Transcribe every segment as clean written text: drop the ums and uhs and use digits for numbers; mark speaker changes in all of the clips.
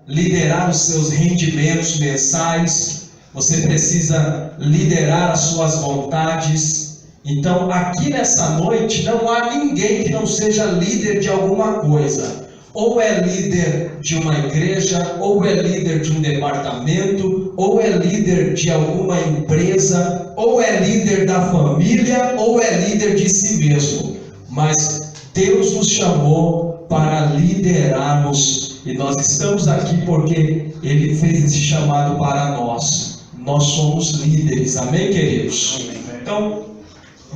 Speaker 1: liderar os seus rendimentos mensais, você precisa liderar as suas vontades. Então, aqui nessa noite, não há ninguém que não seja líder de alguma coisa. Ou é líder de uma igreja, ou é líder de um departamento, ou é líder de alguma empresa, ou é líder da família, ou é líder de si mesmo. Mas Deus nos chamou para liderarmos, e nós estamos aqui porque Ele fez esse chamado para nós. Nós somos líderes, amém, queridos? Amém. Então,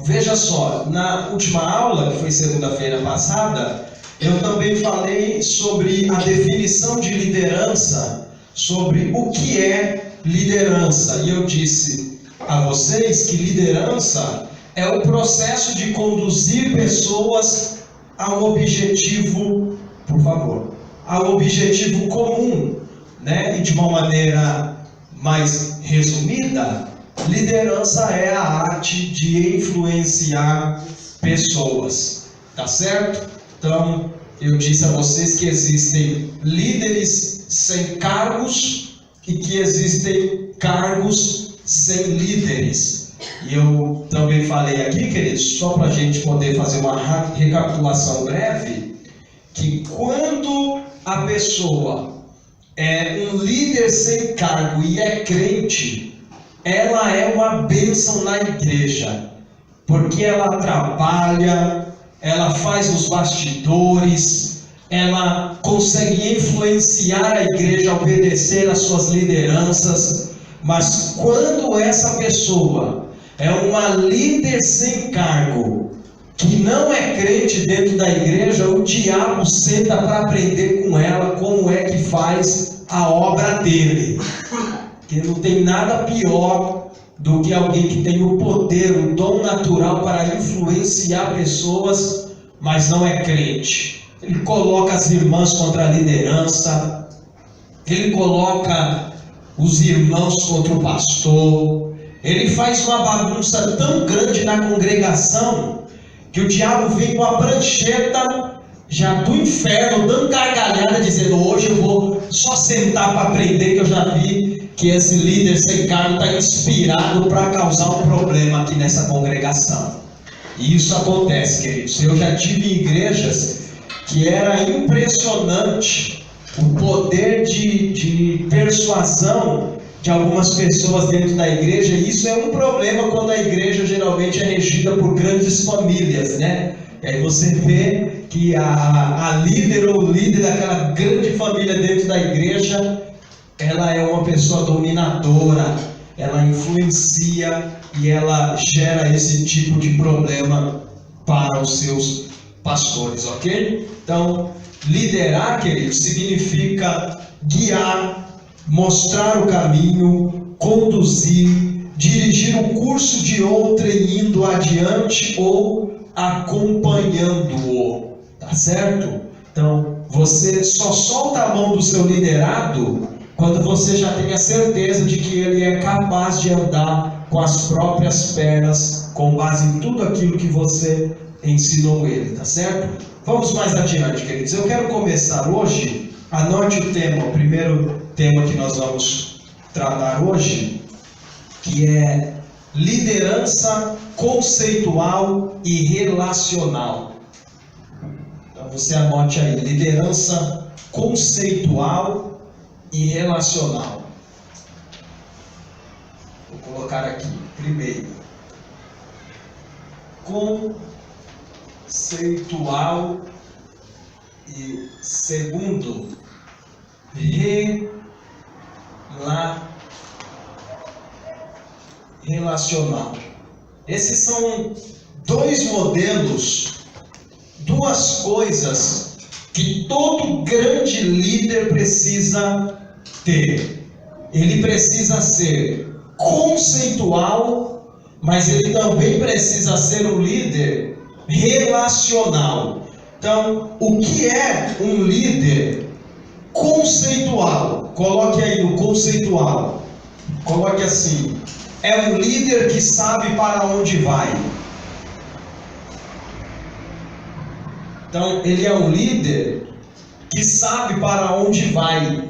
Speaker 1: veja só, na última aula, que foi segunda-feira passada, eu também falei sobre a definição de liderança, sobre o que é liderança. E eu disse a vocês que liderança é o processo de conduzir pessoas a um objetivo, por favor, a um objetivo comum, né? E de uma maneira mais resumida, liderança é a arte de influenciar pessoas, tá certo? Então, eu disse a vocês que existem líderes sem cargos e que existem cargos sem líderes. E eu também falei aqui, queridos, só para a gente poder fazer uma recapitulação breve, que quando a pessoa é um líder sem cargo e é crente, ela é uma bênção na igreja, porque ela trabalha, ela faz nos bastidores, ela consegue influenciar a igreja a obedecer às suas lideranças. Mas quando essa pessoa é uma líder sem cargo, que não é crente dentro da igreja, o diabo senta para aprender com ela como é que faz a obra dele. Porque não tem nada pior do que alguém que tem o poder, o dom natural para influenciar pessoas, mas não é crente. Ele coloca as irmãs contra a liderança, ele coloca os irmãos contra o pastor, ele faz uma bagunça tão grande na congregação, que o diabo vem com a prancheta já do inferno, dando gargalhada, dizendo: hoje eu vou só sentar para aprender, que eu já vi que esse líder sem cargo está inspirado para causar um problema aqui nessa congregação. E isso acontece, queridos. Eu já tive igrejas que era impressionante o poder de persuasão de algumas pessoas dentro da igreja. E isso é um problema quando a igreja geralmente é regida por grandes famílias, né? E aí você vê que a líder ou o líder daquela grande família dentro da igreja, ela é uma pessoa dominadora, ela influencia e ela gera esse tipo de problema para os seus pastores, ok? Então, liderar, queridos, significa guiar, mostrar o caminho, conduzir, dirigir o curso de outrem indo adiante ou acompanhando-o, tá certo? Então, você só solta a mão do seu liderado quando você já tem a certeza de que ele é capaz de andar com as próprias pernas, com base em tudo aquilo que você ensinou ele, tá certo? Vamos mais adiante, queridos. Eu quero começar hoje, anote o tema, o primeiro tema que nós vamos tratar hoje, que é liderança conceitual e relacional. Então você anote aí, liderança conceitual e relacional. Vou colocar aqui, primeiro, conceitual e segundo, relacional. Esses são dois modelos, duas coisas que todo grande líder precisa ter. Ele precisa ser conceitual, mas ele também precisa ser um líder relacional. Então, o que é um líder conceitual? Coloque aí no conceitual. Coloque assim: é um líder que sabe para onde vai. Então, ele é um líder que sabe para onde vai.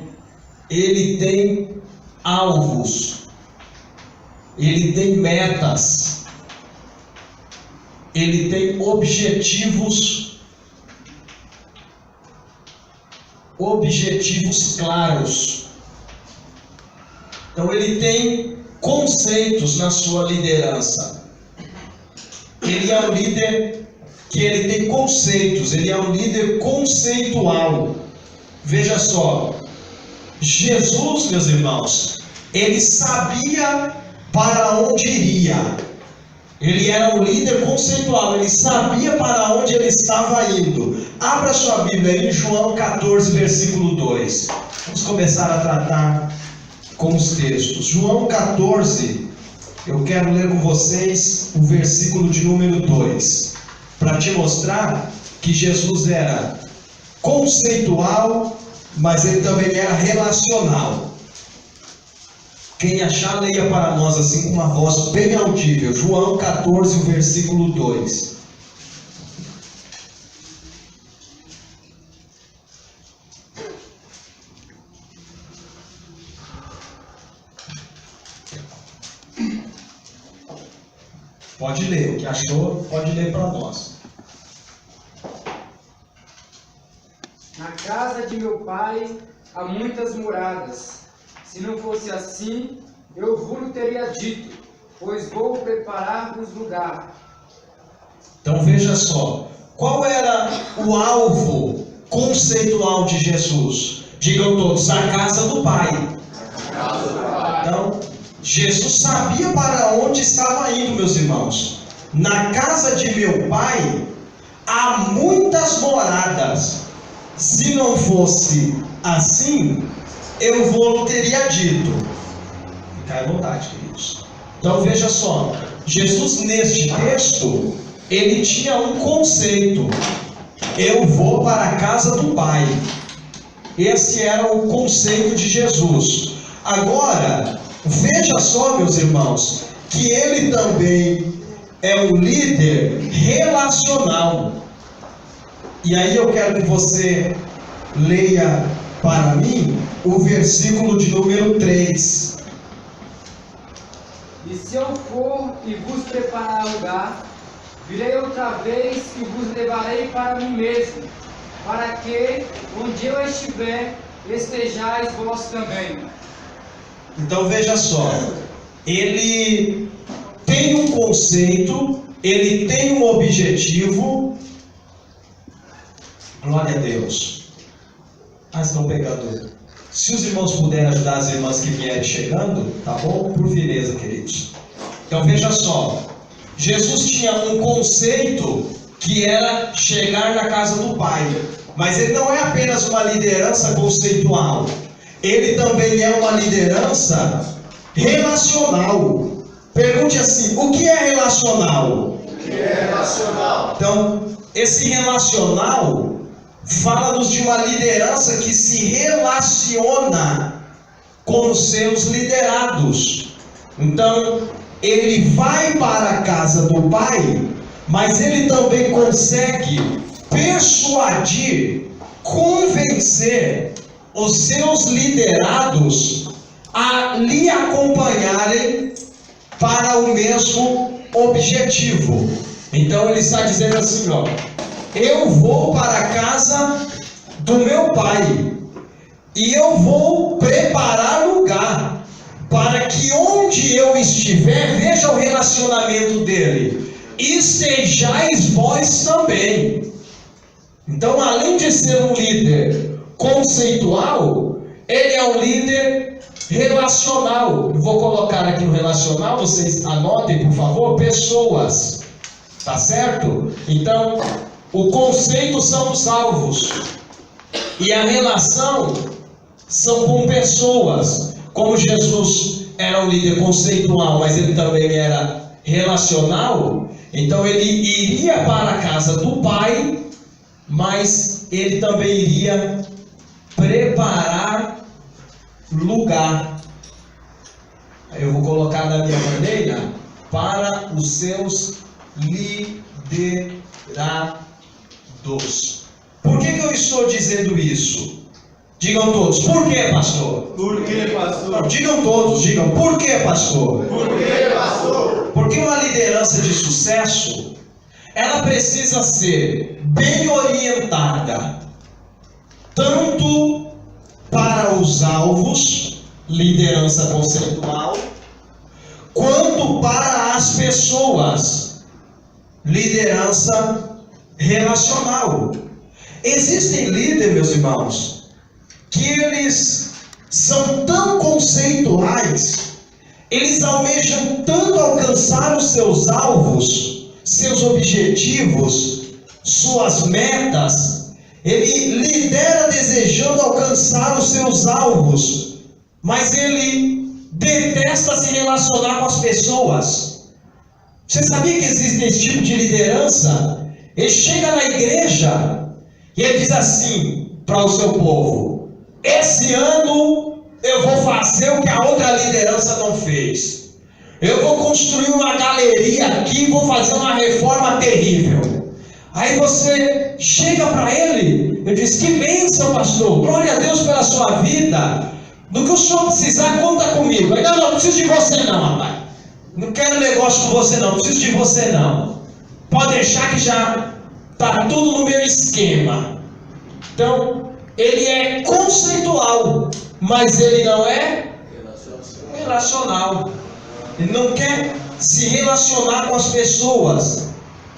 Speaker 1: ele tem alvos, ele tem metas, ele tem objetivos claros. Então ele tem conceitos na sua liderança. Ele é um líder que ele tem conceitos, ele é um líder conceitual. Veja só, Jesus, meus irmãos, ele sabia para onde iria. Ele era um líder conceitual, ele sabia para onde ele estava indo. Abra sua Bíblia em João 14, versículo 2. Vamos começar a tratar com os textos. João 14, eu quero ler com vocês o versículo de número 2, para te mostrar que Jesus era conceitual, mas ele também era relacional. Quem achar, leia para nós assim com uma voz bem audível. João 14, o versículo 2. Pode ler, o que achou, pode ler para nós.
Speaker 2: Na casa de meu pai há muitas moradas. Se não fosse assim, eu vos teria dito, pois vou preparar-vos lugar.
Speaker 1: Então veja só, qual era o alvo conceitual de Jesus? Digam todos, a casa do Pai. Então, Jesus sabia para onde estava indo, meus irmãos. Na casa de meu Pai há muitas moradas. Se não fosse assim, eu vou teria dito. Fica à vontade, queridos. Então veja só, Jesus neste texto, ele tinha um conceito. Eu vou para a casa do Pai. Esse era o conceito de Jesus. Agora, veja só, meus irmãos, que ele também é um líder relacional. E aí eu quero que você leia para mim o versículo de número 3.
Speaker 2: E se eu for e vos preparar lugar, virei outra vez e vos levarei para mim mesmo, para que, onde eu estiver, estejais vós também.
Speaker 1: Então veja só, ele tem um conceito, ele tem um objetivo. Glória a Deus. Estão pegando. Se os irmãos puderem ajudar as irmãs que vierem chegando, tá bom? Por fineza, queridos. Então veja só, Jesus tinha um conceito que era chegar na casa do Pai. Mas ele não é apenas uma liderança conceitual. Ele também é uma liderança relacional. Pergunte assim, o que é relacional?
Speaker 3: O que é relacional?
Speaker 1: Então, esse relacional fala-nos de uma liderança que se relaciona com os seus liderados. Então, ele vai para a casa do Pai, mas ele também consegue persuadir, convencer os seus liderados a lhe acompanharem para o mesmo objetivo. Então ele está dizendo assim, ó, eu vou para a casa do meu Pai e eu vou preparar lugar para que onde eu estiver, veja o relacionamento dele, estejais vós também. Então, além de ser um líder conceitual, ele é um líder relacional. Eu vou colocar aqui no relacional, vocês anotem, por favor, pessoas. Tá certo? Então, o conceito são os alvos e a relação são com pessoas. Como Jesus era um líder conceitual, mas ele também era relacional, então ele iria para a casa do Pai, mas ele também iria preparar lugar. Aí eu vou colocar da minha maneira, para os seus liderados. Por que eu estou dizendo isso? Digam todos, por que, pastor?
Speaker 3: Por que, pastor?
Speaker 1: Não, digam todos, digam, por que, pastor?
Speaker 3: Por que, pastor?
Speaker 1: Porque uma liderança de sucesso, ela precisa ser bem orientada, tanto para os alvos, liderança conceitual, quanto para as pessoas, liderança relacional. Existem líderes, meus irmãos, que eles são tão conceituais, eles almejam tanto alcançar os seus alvos, seus objetivos, suas metas. Ele lidera desejando alcançar os seus alvos, mas ele detesta se relacionar com as pessoas. Você sabia que existe esse tipo de liderança? Ele chega na igreja e ele diz assim para o seu povo: esse ano eu vou fazer o que a outra liderança não fez. Eu vou construir uma galeria aqui e vou fazer uma reforma terrível. Aí você chega para ele e diz: que bênção, pastor, glória a Deus pela sua vida. No que o senhor precisar, conta comigo. Aí: não preciso de você não, rapaz. Não quero negócio com você não, preciso de você não. Pode deixar que já está tudo no meu esquema. Então, ele é conceitual, mas ele não é relacional. Ele não quer se relacionar com as pessoas.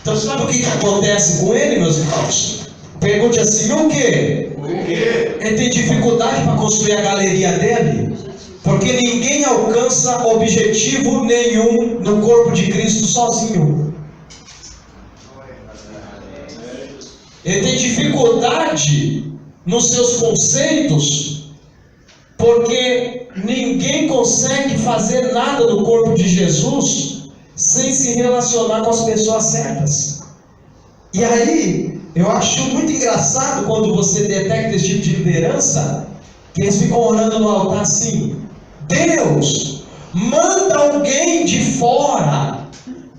Speaker 1: Então, sabe o que acontece com ele, meus irmãos? Pergunte assim: o quê?
Speaker 3: Por quê?
Speaker 1: Ele tem dificuldade para construir a galeria dele, porque ninguém alcança objetivo nenhum no corpo de Cristo sozinho. Ele tem dificuldade nos seus conceitos, porque ninguém consegue fazer nada no corpo de Jesus sem se relacionar com as pessoas certas. E aí, eu acho muito engraçado quando você detecta esse tipo de liderança, que eles ficam orando no altar assim: Deus, manda alguém de fora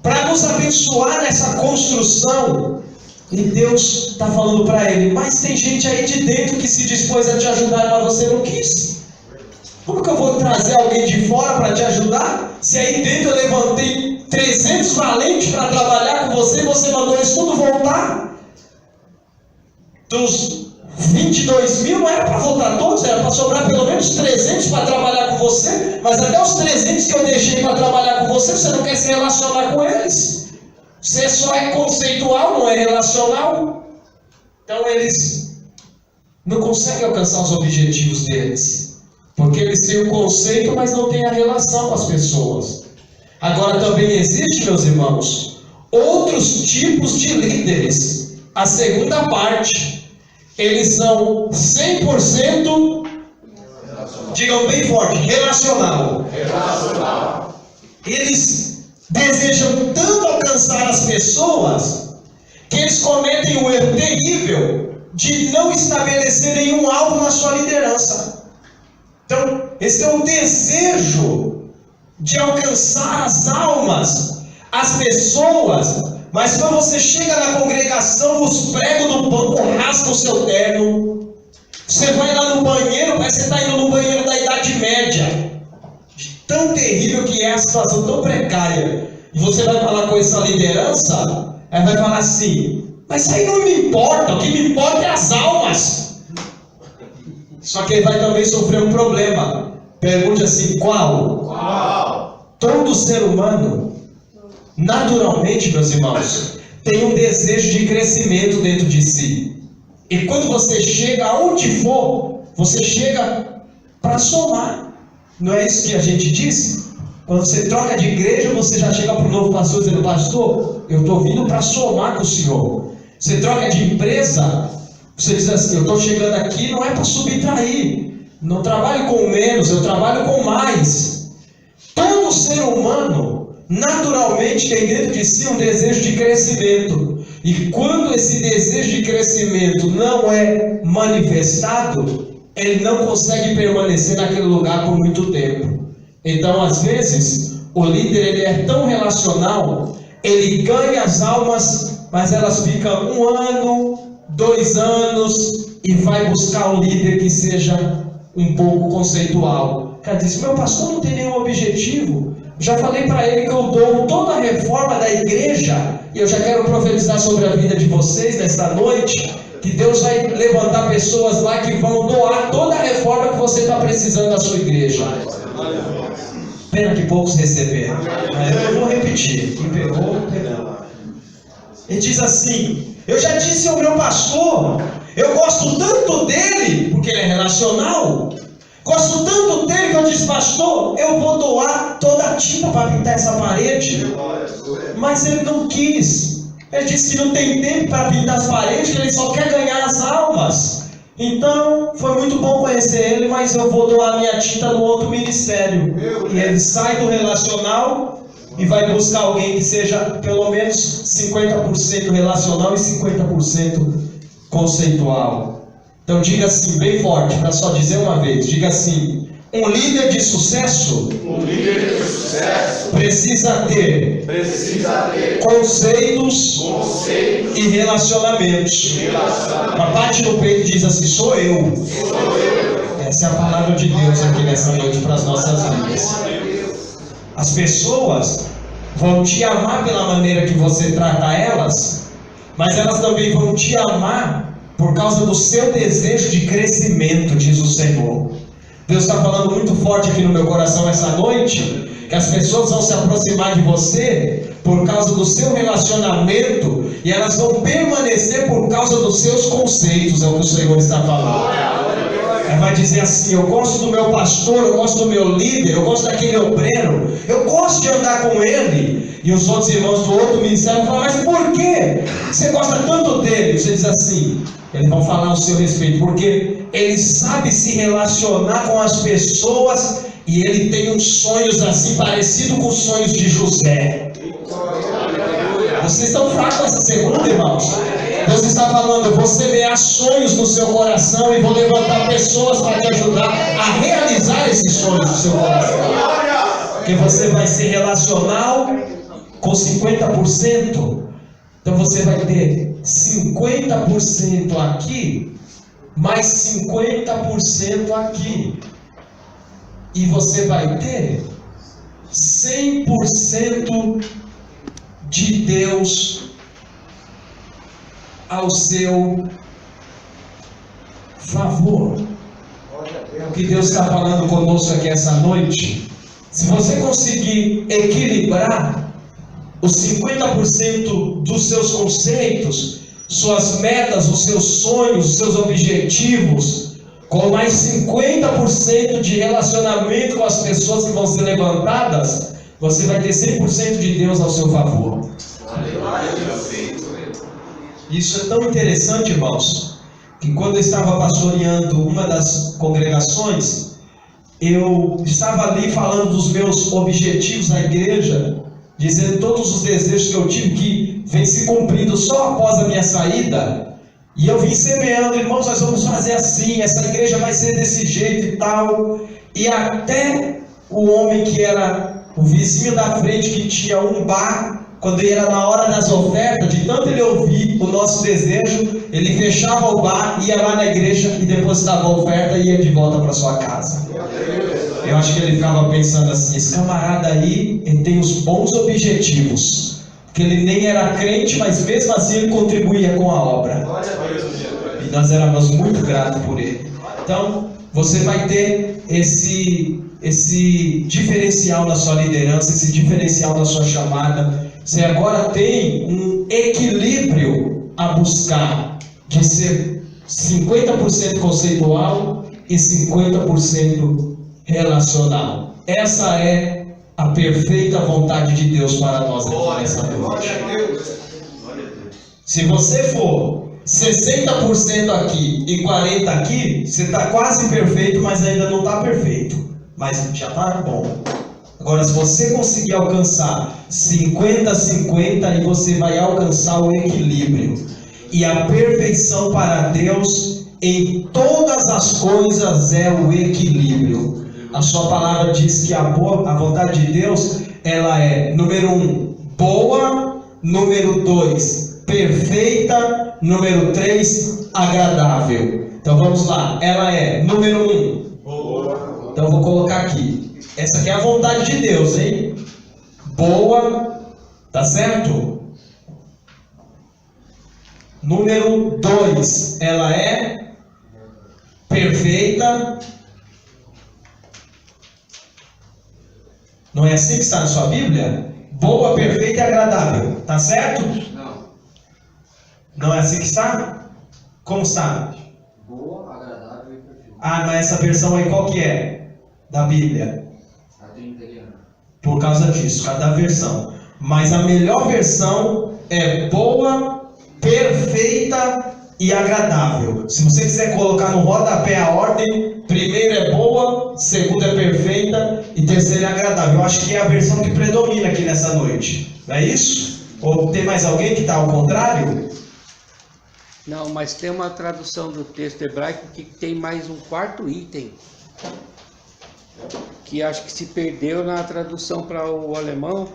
Speaker 1: para nos abençoar nessa construção. E Deus está falando para ele: mas tem gente aí de dentro que se dispôs a te ajudar, mas você não quis. Como que eu vou trazer alguém de fora para te ajudar, se aí dentro eu levantei 300 valentes para trabalhar com você e você mandou isso tudo voltar? Dos 22 mil não era para voltar todos, era para sobrar pelo menos 300 para trabalhar com você, mas até os 300 que eu deixei para trabalhar com você, você não quer se relacionar com eles. Você só é conceitual, não é relacional. Então eles não conseguem alcançar os objetivos deles, porque eles têm o conceito, mas não têm a relação com as pessoas. Agora também existe, meus irmãos, outros tipos de líderes. A segunda parte, eles são 100%, digam bem forte, relacional. Eles desejam tanto alcançar as pessoas que eles cometem o erro terrível de não estabelecer nenhum alvo na sua liderança. Então, esse é um desejo de alcançar as almas, as pessoas, mas quando você chega na congregação, os pregos do banco rasgam o seu terno. Você vai lá no banheiro, parece que você está indo no banheiro da Idade Média. Tão terrível que é a situação, tão precária. E você vai falar com essa liderança, ela vai falar assim: mas isso aí não me importa, o que me importa é as almas. Só que ele vai também sofrer um problema. Pergunte assim: qual? Todo ser humano, naturalmente, meus irmãos, tem um desejo de crescimento dentro de si. E quando você chega aonde for, você chega para somar. Não é isso que a gente diz? Quando você troca de igreja, você já chega para o novo pastor dizendo: pastor, eu estou vindo para somar com o senhor. Você troca de empresa, você diz assim: eu estou chegando aqui não é para subtrair. Não trabalho com menos, eu trabalho com mais. Todo ser humano, naturalmente, tem dentro de si um desejo de crescimento. E quando esse desejo de crescimento não é manifestado, ele não consegue permanecer naquele lugar por muito tempo. Então, às vezes, o líder ele é tão relacional, ele ganha as almas, mas elas ficam 1 ano, 2 anos, e vai buscar um líder que seja um pouco conceitual. O cara diz: meu pastor não tem nenhum objetivo. Já falei para ele que eu dou toda a reforma da igreja, e eu já quero profetizar sobre a vida de vocês nesta noite, que Deus vai levantar pessoas lá que vão doar toda a reforma que você está precisando da sua igreja. Pena que poucos receberam, mas eu vou repetir. Quem pegou, pegou. Ele diz assim: eu já disse ao meu pastor, eu gosto tanto dele, porque ele é relacional. Gosto tanto dele que eu disse: pastor, eu vou doar toda a tinta para pintar essa parede. Mas ele não quis. Ele disse que não tem tempo para pintar as paredes, que ele só quer ganhar as almas. Então, foi muito bom conhecer ele, mas eu vou doar minha tinta no outro ministério. E ele sai do relacional e vai buscar alguém que seja pelo menos 50% relacional e 50% conceitual. Então diga assim, bem forte, para só dizer uma vez, diga assim: um líder de sucesso, precisa ter conceitos e relacionamentos. Bate no peito e diz assim: sou eu. Essa é a palavra de Deus aqui nessa noite para as nossas vidas. As pessoas vão te amar pela maneira que você trata elas, mas elas também vão te amar por causa do seu desejo de crescimento, diz o Senhor. Deus está falando muito forte aqui no meu coração essa noite, que as pessoas vão se aproximar de você por causa do seu relacionamento, e elas vão permanecer por causa dos seus conceitos, é o que o Senhor está falando. Ela vai dizer assim: eu gosto do meu pastor, eu gosto do meu líder, eu gosto daquele obreiro, eu gosto de andar com ele. E os outros irmãos do outro ministério vão falar: mas por que você gosta tanto dele? Você diz assim: eles vão falar ao seu respeito, porque ele sabe se relacionar com as pessoas, e ele tem uns sonhos assim, parecido com os sonhos de José. Vocês estão fracos essa segunda, irmãos? Deus está falando: eu vou semear sonhos no seu coração e vou levantar pessoas para te ajudar a realizar esses sonhos no seu coração. Porque você vai ser relacional com 50%. Então você vai ter 50% aqui, mais 50% aqui. E você vai ter 100% de Deus ao seu favor. É o que Deus está falando conosco aqui essa noite. Se você conseguir equilibrar os 50% dos seus conceitos, suas metas, os seus sonhos, os seus objetivos, com mais 50% de relacionamento com as pessoas que vão ser levantadas, você vai ter 100% de Deus ao seu favor. Isso é tão interessante, irmãos, que quando eu estava pastoreando uma das congregações, eu estava ali falando dos meus objetivos na igreja, dizendo todos os desejos que eu tive que vem se cumprindo só após a minha saída. E eu vim semeando: irmãos, nós vamos fazer assim, essa igreja vai ser desse jeito e tal. E até o homem que era o vizinho da frente, que tinha um bar, quando era na hora das ofertas, de tanto ele ouvir o nosso desejo, ele fechava o bar, ia lá na igreja e depositava a oferta e ia de volta para sua casa. Eu acho que ele ficava pensando assim: esse camarada aí, ele tem os bons objetivos, porque ele nem era crente, mas mesmo assim ele contribuía com a obra. E nós éramos muito gratos por ele. Então, você vai ter esse diferencial na sua liderança, esse diferencial na sua chamada. Você agora tem um equilíbrio a buscar, de ser 50% conceitual e 50% relacional. Essa é a perfeita vontade de Deus para nós aqui nessa noite. Se você for 60% aqui e 40% aqui, você está quase perfeito, mas ainda não está perfeito. Mas já está bom. Agora, se você conseguir alcançar 50-50, e você vai alcançar o equilíbrio. E a perfeição para Deus em todas as coisas é o equilíbrio. A sua palavra diz que a vontade de Deus, ela é, número 1, boa, número 2, perfeita, número 3, agradável. Então vamos lá. Ela é, número 1.
Speaker 3: Boa.
Speaker 1: Então eu vou colocar aqui. Essa aqui é a vontade de Deus, hein? Boa. Tá certo? Número 2. Ela é perfeita. Não é assim que está na sua Bíblia? Boa, perfeita e agradável. Tá certo?
Speaker 2: Não.
Speaker 1: Não é assim que está? Como está?
Speaker 2: Boa, agradável e perfeita.
Speaker 1: Ah, mas essa versão aí qual que é? Da Bíblia.
Speaker 2: A do italiano.
Speaker 1: Por causa disso, cada versão. Mas a melhor versão é boa, perfeita e agradável. Se você quiser colocar no rodapé a ordem, primeiro é boa, segundo é perfeita e terceiro é agradável. Eu acho que é a versão que predomina aqui nessa noite. Não é isso? Ou tem mais alguém que está ao contrário?
Speaker 4: Não, mas tem uma tradução do texto hebraico que tem mais um quarto item, que acho que se perdeu na tradução para o alemão,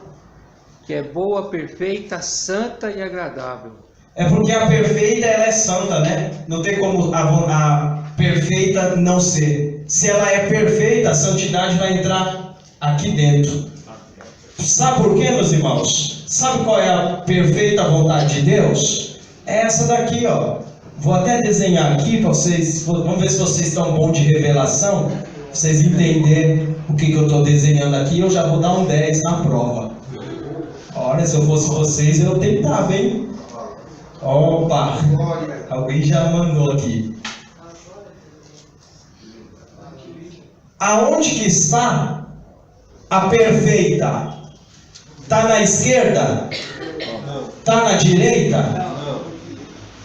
Speaker 4: que é boa, perfeita, santa e agradável.
Speaker 1: É porque a perfeita ela é santa, né? Não tem como a perfeita não ser. Se ela é perfeita, a santidade vai entrar aqui dentro. Sabe por quê, meus irmãos? Sabe qual é a perfeita vontade de Deus? É essa daqui, ó. Vou até desenhar aqui para vocês. Vamos ver se vocês estão bons de revelação. Pra vocês entenderem o que eu estou desenhando aqui. Eu já vou dar um 10 na prova. Olha, se eu fosse vocês, eu tentava, hein? Opa! Alguém já mandou aqui. Aonde que está a perfeita? Está na esquerda? Está na direita?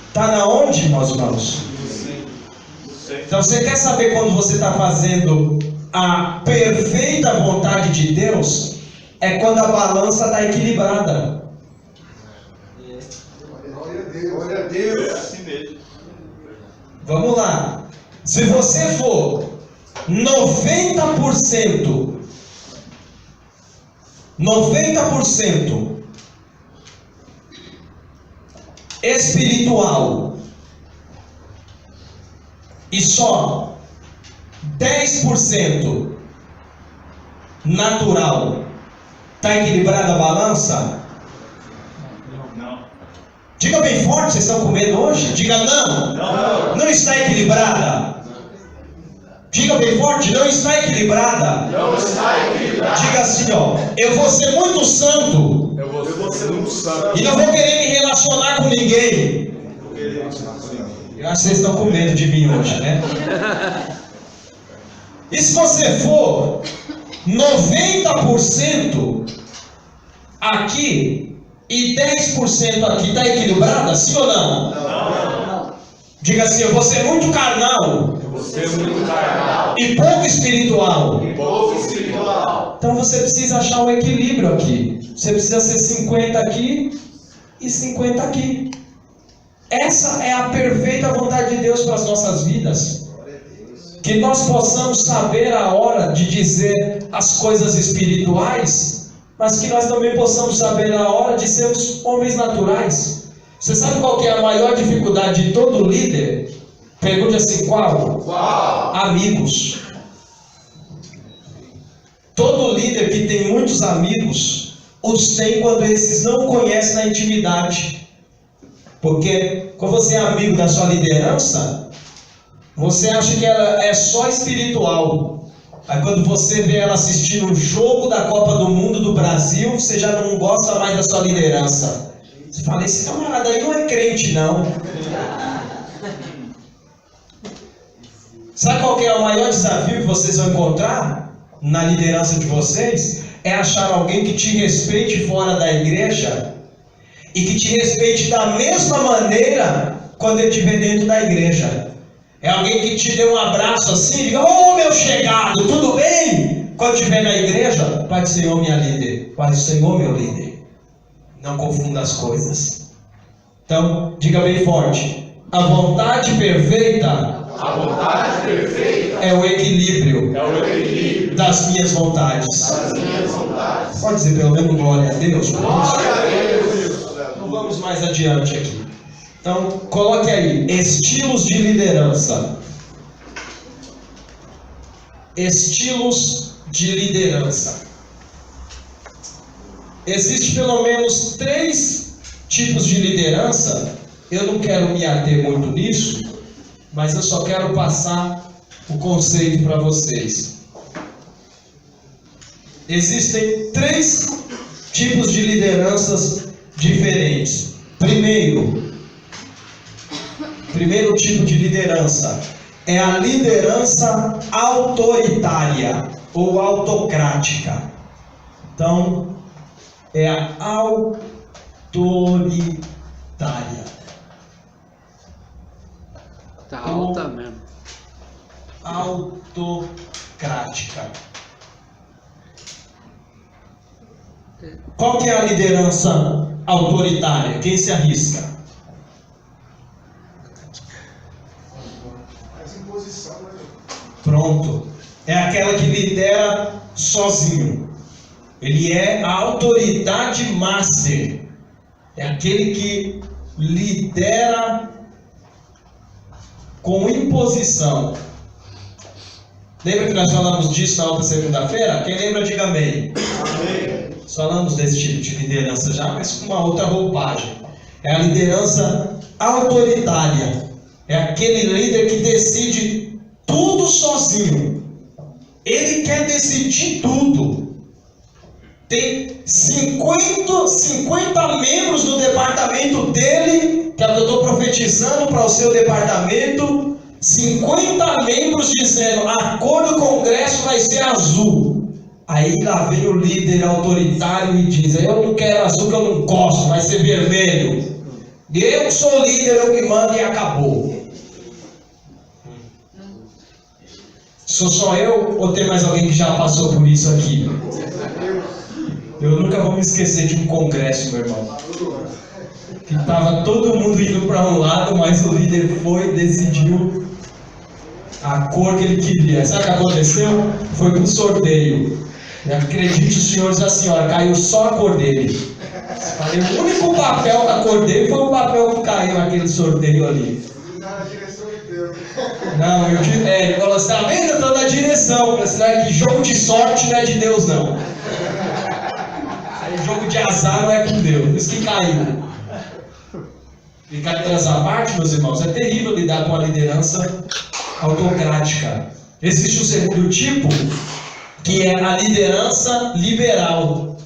Speaker 1: Está na onde, meus irmãos? Então você quer saber quando você está fazendo a perfeita vontade de Deus? É quando a balança está equilibrada.
Speaker 3: Glória a Deus. É assim mesmo.
Speaker 1: Vamos lá. Se você for 90% espiritual e só 10% natural, está equilibrada a balança?
Speaker 3: Não.
Speaker 1: Diga bem forte, vocês estão com medo hoje? Diga não.
Speaker 3: Não.
Speaker 1: Não está equilibrada. Diga bem forte, não está equilibrada.
Speaker 3: Não está equilibrado.
Speaker 1: Diga assim, ó, eu vou ser muito santo
Speaker 3: Eu vou ser muito santo.
Speaker 1: e não vou querer me relacionar com ninguém. Eu acho que vocês estão com medo de mim hoje, né? E se você for 90% aqui e 10% aqui, está equilibrada? Sim ou não?
Speaker 3: Não.
Speaker 1: Diga assim, eu vou ser muito carnal
Speaker 3: Você é muito carnal.
Speaker 1: e pouco espiritual.
Speaker 3: Pouco espiritual.
Speaker 1: Então você precisa achar o equilíbrio aqui. Você precisa ser 50 aqui e 50 aqui. Essa é a perfeita vontade de Deus para as nossas vidas. Que nós possamos saber a hora de dizer as coisas espirituais, mas que nós também possamos saber a hora de sermos homens naturais. Você sabe qual que é a maior dificuldade de todo líder? Pergunte assim, qual?
Speaker 3: Qual?
Speaker 1: Amigos. Todo líder que tem muitos amigos, os tem quando esses não conhecem na intimidade. Porque quando você é amigo da sua liderança, você acha que ela é só espiritual. Aí quando você vê ela assistindo um jogo da Copa do Mundo do Brasil, você já não gosta mais da sua liderança. Você fala, esse camarada aí não é crente não. Sabe qual que é o maior desafio que vocês vão encontrar na liderança de vocês? É achar alguém que te respeite fora da igreja e que te respeite da mesma maneira quando ele estiver dentro da igreja. É alguém que te dê um abraço assim e diga, ô meu chegado, tudo bem? Quando estiver na igreja, Pai do Senhor, minha líder. Pai do Senhor, meu líder. Não confunda as coisas. Então, diga bem forte. A vontade perfeita,
Speaker 3: A vontade perfeita
Speaker 1: é o equilíbrio
Speaker 3: é o equilíbrio
Speaker 1: das minhas vontades.
Speaker 3: das minhas vontades.
Speaker 1: Pode dizer pelo menos glória a Deus por isso?
Speaker 3: Glória a Deus.
Speaker 1: Então vamos mais adiante aqui. Então, coloque aí, estilos de liderança. estilos de liderança. Existem pelo menos 3 tipos de liderança. Eu não quero me ater muito nisso, mas eu só quero passar o conceito para vocês. Existem 3 tipos de lideranças diferentes. Primeiro tipo de liderança é a liderança autoritária ou autocrática. Então, é a autoritária.
Speaker 4: Tá alta mesmo.
Speaker 1: Autocrática. Qual que é a liderança autoritária? Quem se arrisca? Pronto. É aquela que lidera sozinho. Ele é a autoridade master. É aquele que lidera com imposição. Lembra que nós falamos disso na outra segunda-feira? Quem lembra, diga amém.
Speaker 3: Amém.
Speaker 1: Nós falamos desse tipo de liderança já, mas com uma outra roupagem. É a liderança autoritária. É aquele líder que decide tudo sozinho. Ele quer decidir tudo. Tem 50 membros do departamento dele, que é o que eu estou profetizando para o seu departamento. 50 membros dizendo: a cor do Congresso vai ser azul. Aí lá vem o líder autoritário e diz: eu não quero azul, que eu não gosto, vai ser vermelho. Eu sou líder, eu que mando, e acabou. Sou só eu ou tem mais alguém que já passou por isso aqui? Eu nunca vou me esquecer de um congresso, meu irmão, que estava todo mundo indo para um lado, mas o líder foi e decidiu a cor que ele queria. Sabe o que aconteceu? Foi para um sorteio. E acredite, os senhores e a senhora, caiu só a cor dele. Falei, o único papel com a cor dele foi o papel que caiu naquele sorteio ali. Não, ele falou assim: tá vendo? Eu estou na direção. Que jogo de sorte não é de Deus, não. Jogo de azar não é com Deus. Por isso que caiu. Brincadeiras à parte, meus irmãos, é terrível lidar com a liderança autocrática. Existe o segundo tipo, que é a liderança liberal.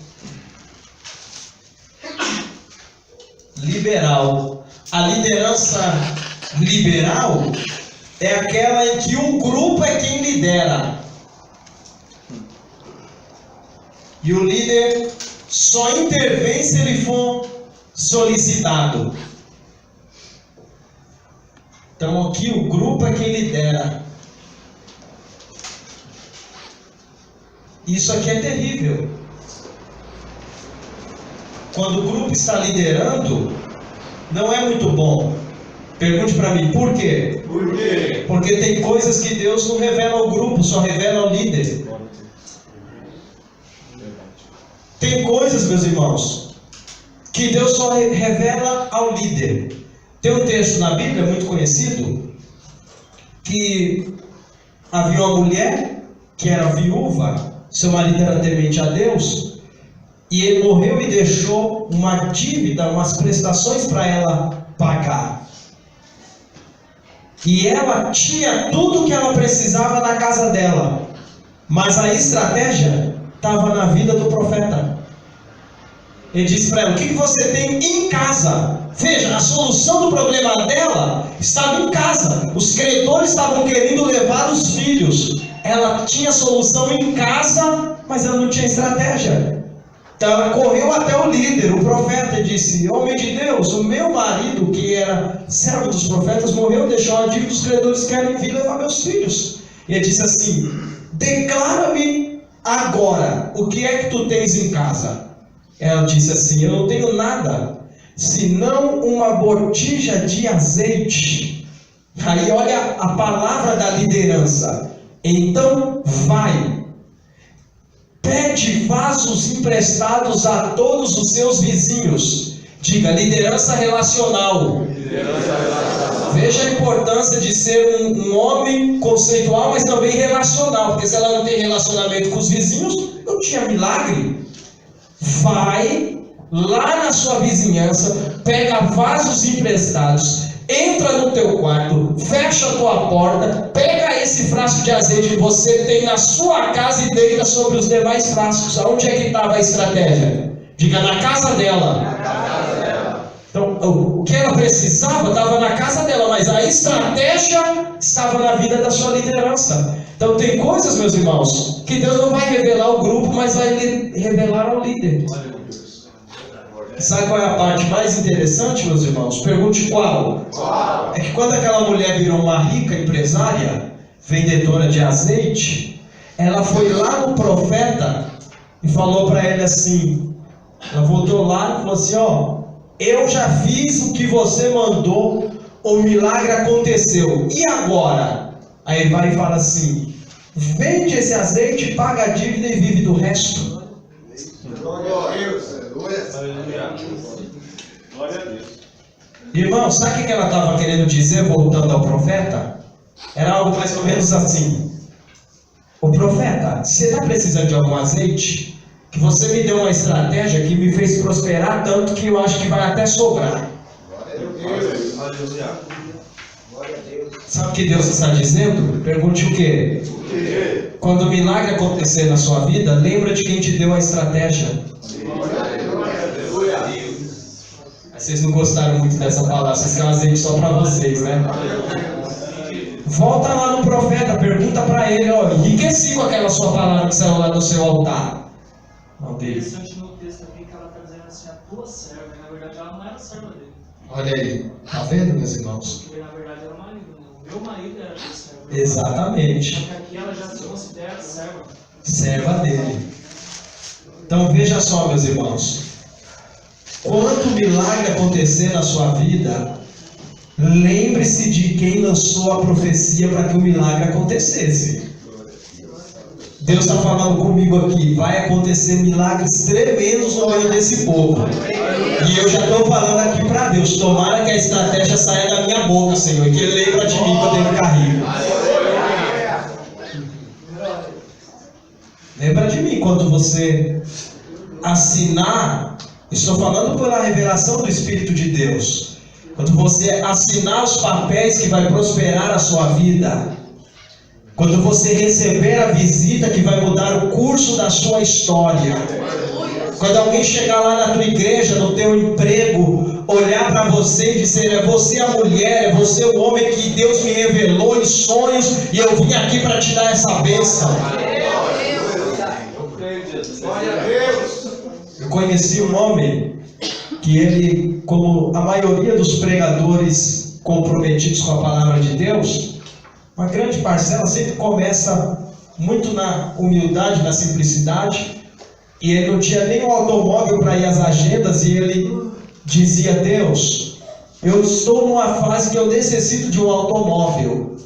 Speaker 1: A liderança liberal é aquela em que um grupo é quem lidera. E o líder só intervém se ele for solicitado. Então aqui o grupo é quem lidera. Isso aqui é terrível. Quando o grupo está liderando, não é muito bom. Pergunte para mim, por quê?
Speaker 3: Por quê?
Speaker 1: Porque tem coisas que Deus não revela ao grupo, só revela ao líder. Tem coisas, meus irmãos, que Deus só revela ao líder. Tem um texto na Bíblia muito conhecido, que havia uma mulher que era viúva, seu marido era temente a Deus, e ele morreu e deixou uma dívida, umas prestações para ela pagar. E ela tinha tudo que ela precisava na casa dela, mas a estratégia estava na vida do profeta. Ele disse para ela: o que você tem em casa? Veja, a solução do problema dela estava em casa. Os credores estavam querendo levar os filhos. Ela tinha solução em casa, mas ela não tinha estratégia. Então ela correu até o líder, o profeta, e disse: homem de Deus, o meu marido, que era servo dos profetas, morreu, deixou a dívida, os credores querem vir levar meus filhos. E ele disse assim: declara-me agora, o que é que tu tens em casa? Ela disse assim: eu não tenho nada, senão uma botija de azeite. Aí olha a palavra da liderança. Então vai, pede vasos emprestados a todos os seus vizinhos. Diga, liderança relacional. Veja a importância de ser um homem conceitual, mas também relacional, porque se ela não tem relacionamento com os vizinhos, não tinha milagre. Vai lá na sua vizinhança, pega vasos emprestados, entra no teu quarto, fecha a tua porta, pega esse frasco de azeite que você tem na sua casa e deita sobre os demais frascos. Aonde é que estava a estratégia? Diga, na casa dela. Então, o que ela precisava estava na casa dela, mas a estratégia estava na vida da sua liderança. Então, tem coisas, meus irmãos, que Deus não vai revelar ao grupo, mas vai revelar ao líder. Sabe qual é a parte mais interessante, meus irmãos? Pergunte qual? É que quando aquela mulher virou uma rica empresária, vendedora de azeite, ela foi lá no profeta e falou para ele assim, ela voltou lá e falou assim, ó, eu já fiz o que você mandou, o milagre aconteceu, e agora? Aí ele vai e fala assim, vende esse azeite, paga a dívida e vive do resto.
Speaker 3: Glória a Deus. Glória a Deus.
Speaker 1: Irmão, sabe o que ela estava querendo dizer, voltando ao profeta? Era algo mais ou menos assim. O profeta, você está precisando de algum azeite? Que você me deu uma estratégia que me fez prosperar tanto que eu acho que vai até sobrar. Sabe o que Deus está dizendo? Pergunte o quê? Quando o milagre acontecer na sua vida, lembra de quem te deu a estratégia. Vocês não gostaram muito dessa palavra, vocês querem azeite só para vocês, né? Volta lá no profeta, pergunta para ele, ó, enriqueci com aquela sua palavra que saiu lá do seu altar.
Speaker 5: Interessante no texto aqui que ela está dizendo assim, a tua serva, e na verdade ela não era serva dele.
Speaker 1: Olha aí, tá vendo, meus irmãos?
Speaker 5: Porque na verdade era o marido, né? O meu marido era teu servo.
Speaker 1: Exatamente.
Speaker 5: Só que aqui ela já se considera serva.
Speaker 1: Serva dele. Então veja só, meus irmãos, quando o milagre acontecer na sua vida, lembre-se de quem lançou a profecia para que o milagre acontecesse. Deus está falando comigo aqui, vai acontecer milagres tremendos no meio desse povo. E eu já estou falando aqui para Deus, tomara que a estratégia saia da minha boca, Senhor, e que Ele lembra de mim quando Ele ficar rico. Lembra de mim quando você assinar, estou falando pela revelação do Espírito de Deus, quando você assinar os papéis que vai prosperar a sua vida, quando você receber a visita que vai mudar o curso da sua história, quando alguém chegar lá na tua igreja, no teu emprego, olhar para você e dizer, é você a mulher, é você o homem que Deus me revelou em sonhos e eu vim aqui para te dar essa bênção. Eu conheci um homem que ele, como a maioria dos pregadores comprometidos com a palavra de Deus, uma grande parcela sempre começa muito na humildade, na simplicidade, e ele não tinha nem um automóvel para ir às agendas, e ele dizia, Deus, eu estou numa fase que eu necessito de um automóvel,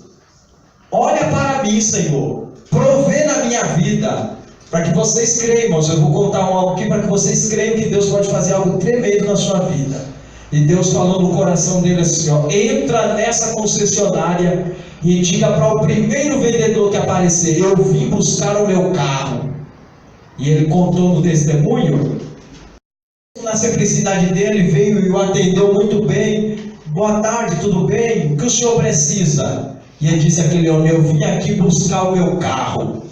Speaker 1: olha para mim, Senhor, provê na minha vida, para que vocês creiam, irmãos, eu vou contar algo aqui para que vocês creiam que Deus pode fazer algo tremendo na sua vida. E Deus falou no coração dele assim, ó, entra nessa concessionária e diga para o primeiro vendedor que aparecer, eu vim buscar o meu carro. E ele contou no testemunho, na simplicidade dele, veio e o atendeu muito bem. Boa tarde, tudo bem? O que o senhor precisa? E ele disse àquele homem, eu vim aqui buscar o meu carro.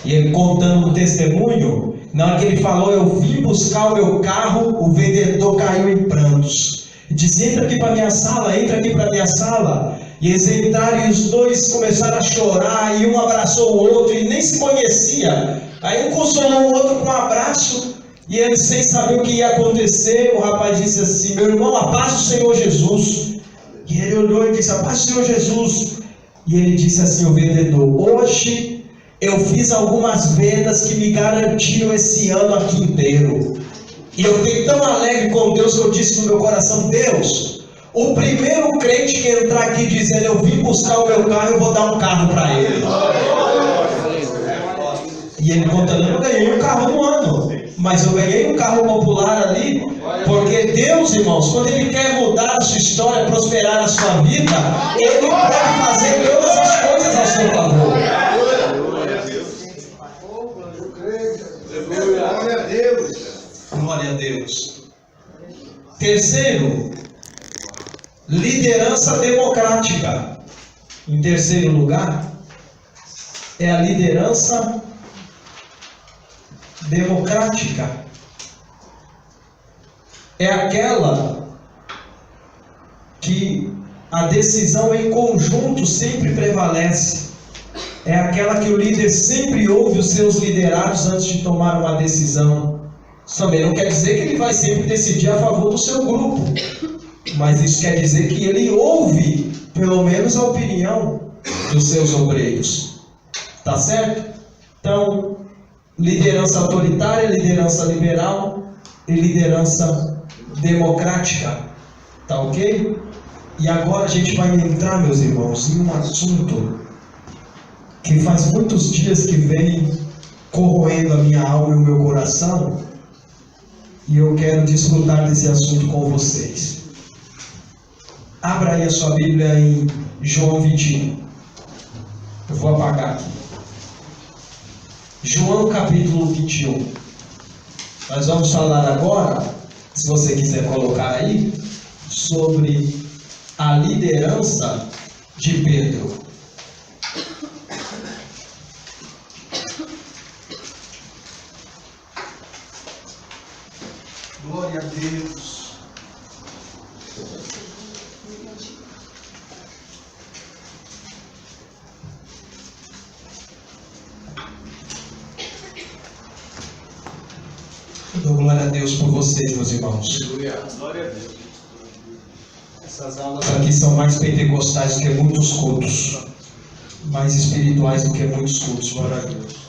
Speaker 1: E ele contando no testemunho, na hora que ele falou, eu vim buscar o meu carro, o vendedor caiu em prantos. E disse, entra aqui para minha sala, entra aqui para minha sala. E eles entraram e os dois começaram a chorar, e um abraçou o outro, e nem se conhecia. Aí um consolou o outro com um abraço, e eles sem saber o que ia acontecer, o rapaz disse assim, meu irmão, a paz do Senhor Jesus. E ele olhou e disse, a paz do Senhor Jesus. E ele disse assim, o vendedor, hoje eu fiz algumas vendas que me garantiram esse ano aqui inteiro. E eu fiquei tão alegre com Deus que eu disse no meu coração, Deus, o primeiro crente que entrar aqui dizendo eu vim buscar o meu carro, eu vou dar um carro para ele. E ele contando, eu ganhei um carro no ano, mas eu ganhei um carro popular ali, porque Deus, irmãos, quando Ele quer mudar a sua história, prosperar a sua vida, Ele pode fazer todas as coisas ao seu favor.
Speaker 3: Glória a Deus.
Speaker 1: Glória a Deus. Terceiro, liderança democrática. Em terceiro lugar, é a liderança democrática. É aquela que a decisão em conjunto sempre prevalece. É aquela que o líder sempre ouve os seus liderados antes de tomar uma decisão. Isso também não quer dizer que ele vai sempre decidir a favor do seu grupo, mas isso quer dizer que ele ouve pelo menos a opinião dos seus obreiros. Tá certo? Então, liderança autoritária, liderança liberal e liderança democrática. Tá ok? E agora a gente vai entrar, meus irmãos, em um assunto que faz muitos dias que vem corroendo a minha alma e o meu coração, e eu quero desfrutar desse assunto com vocês. Abra aí a sua Bíblia em João 21. Eu vou apagar aqui. João capítulo 21. Nós vamos falar agora, se você quiser colocar aí, sobre a liderança de Pedro. Glória a Deus. Eu dou glória a Deus por vocês, meus irmãos.
Speaker 3: Glória a Deus.
Speaker 1: Essas aulas aqui são mais pentecostais do que muitos cultos, mais espirituais do que muitos cultos. Glória a Deus.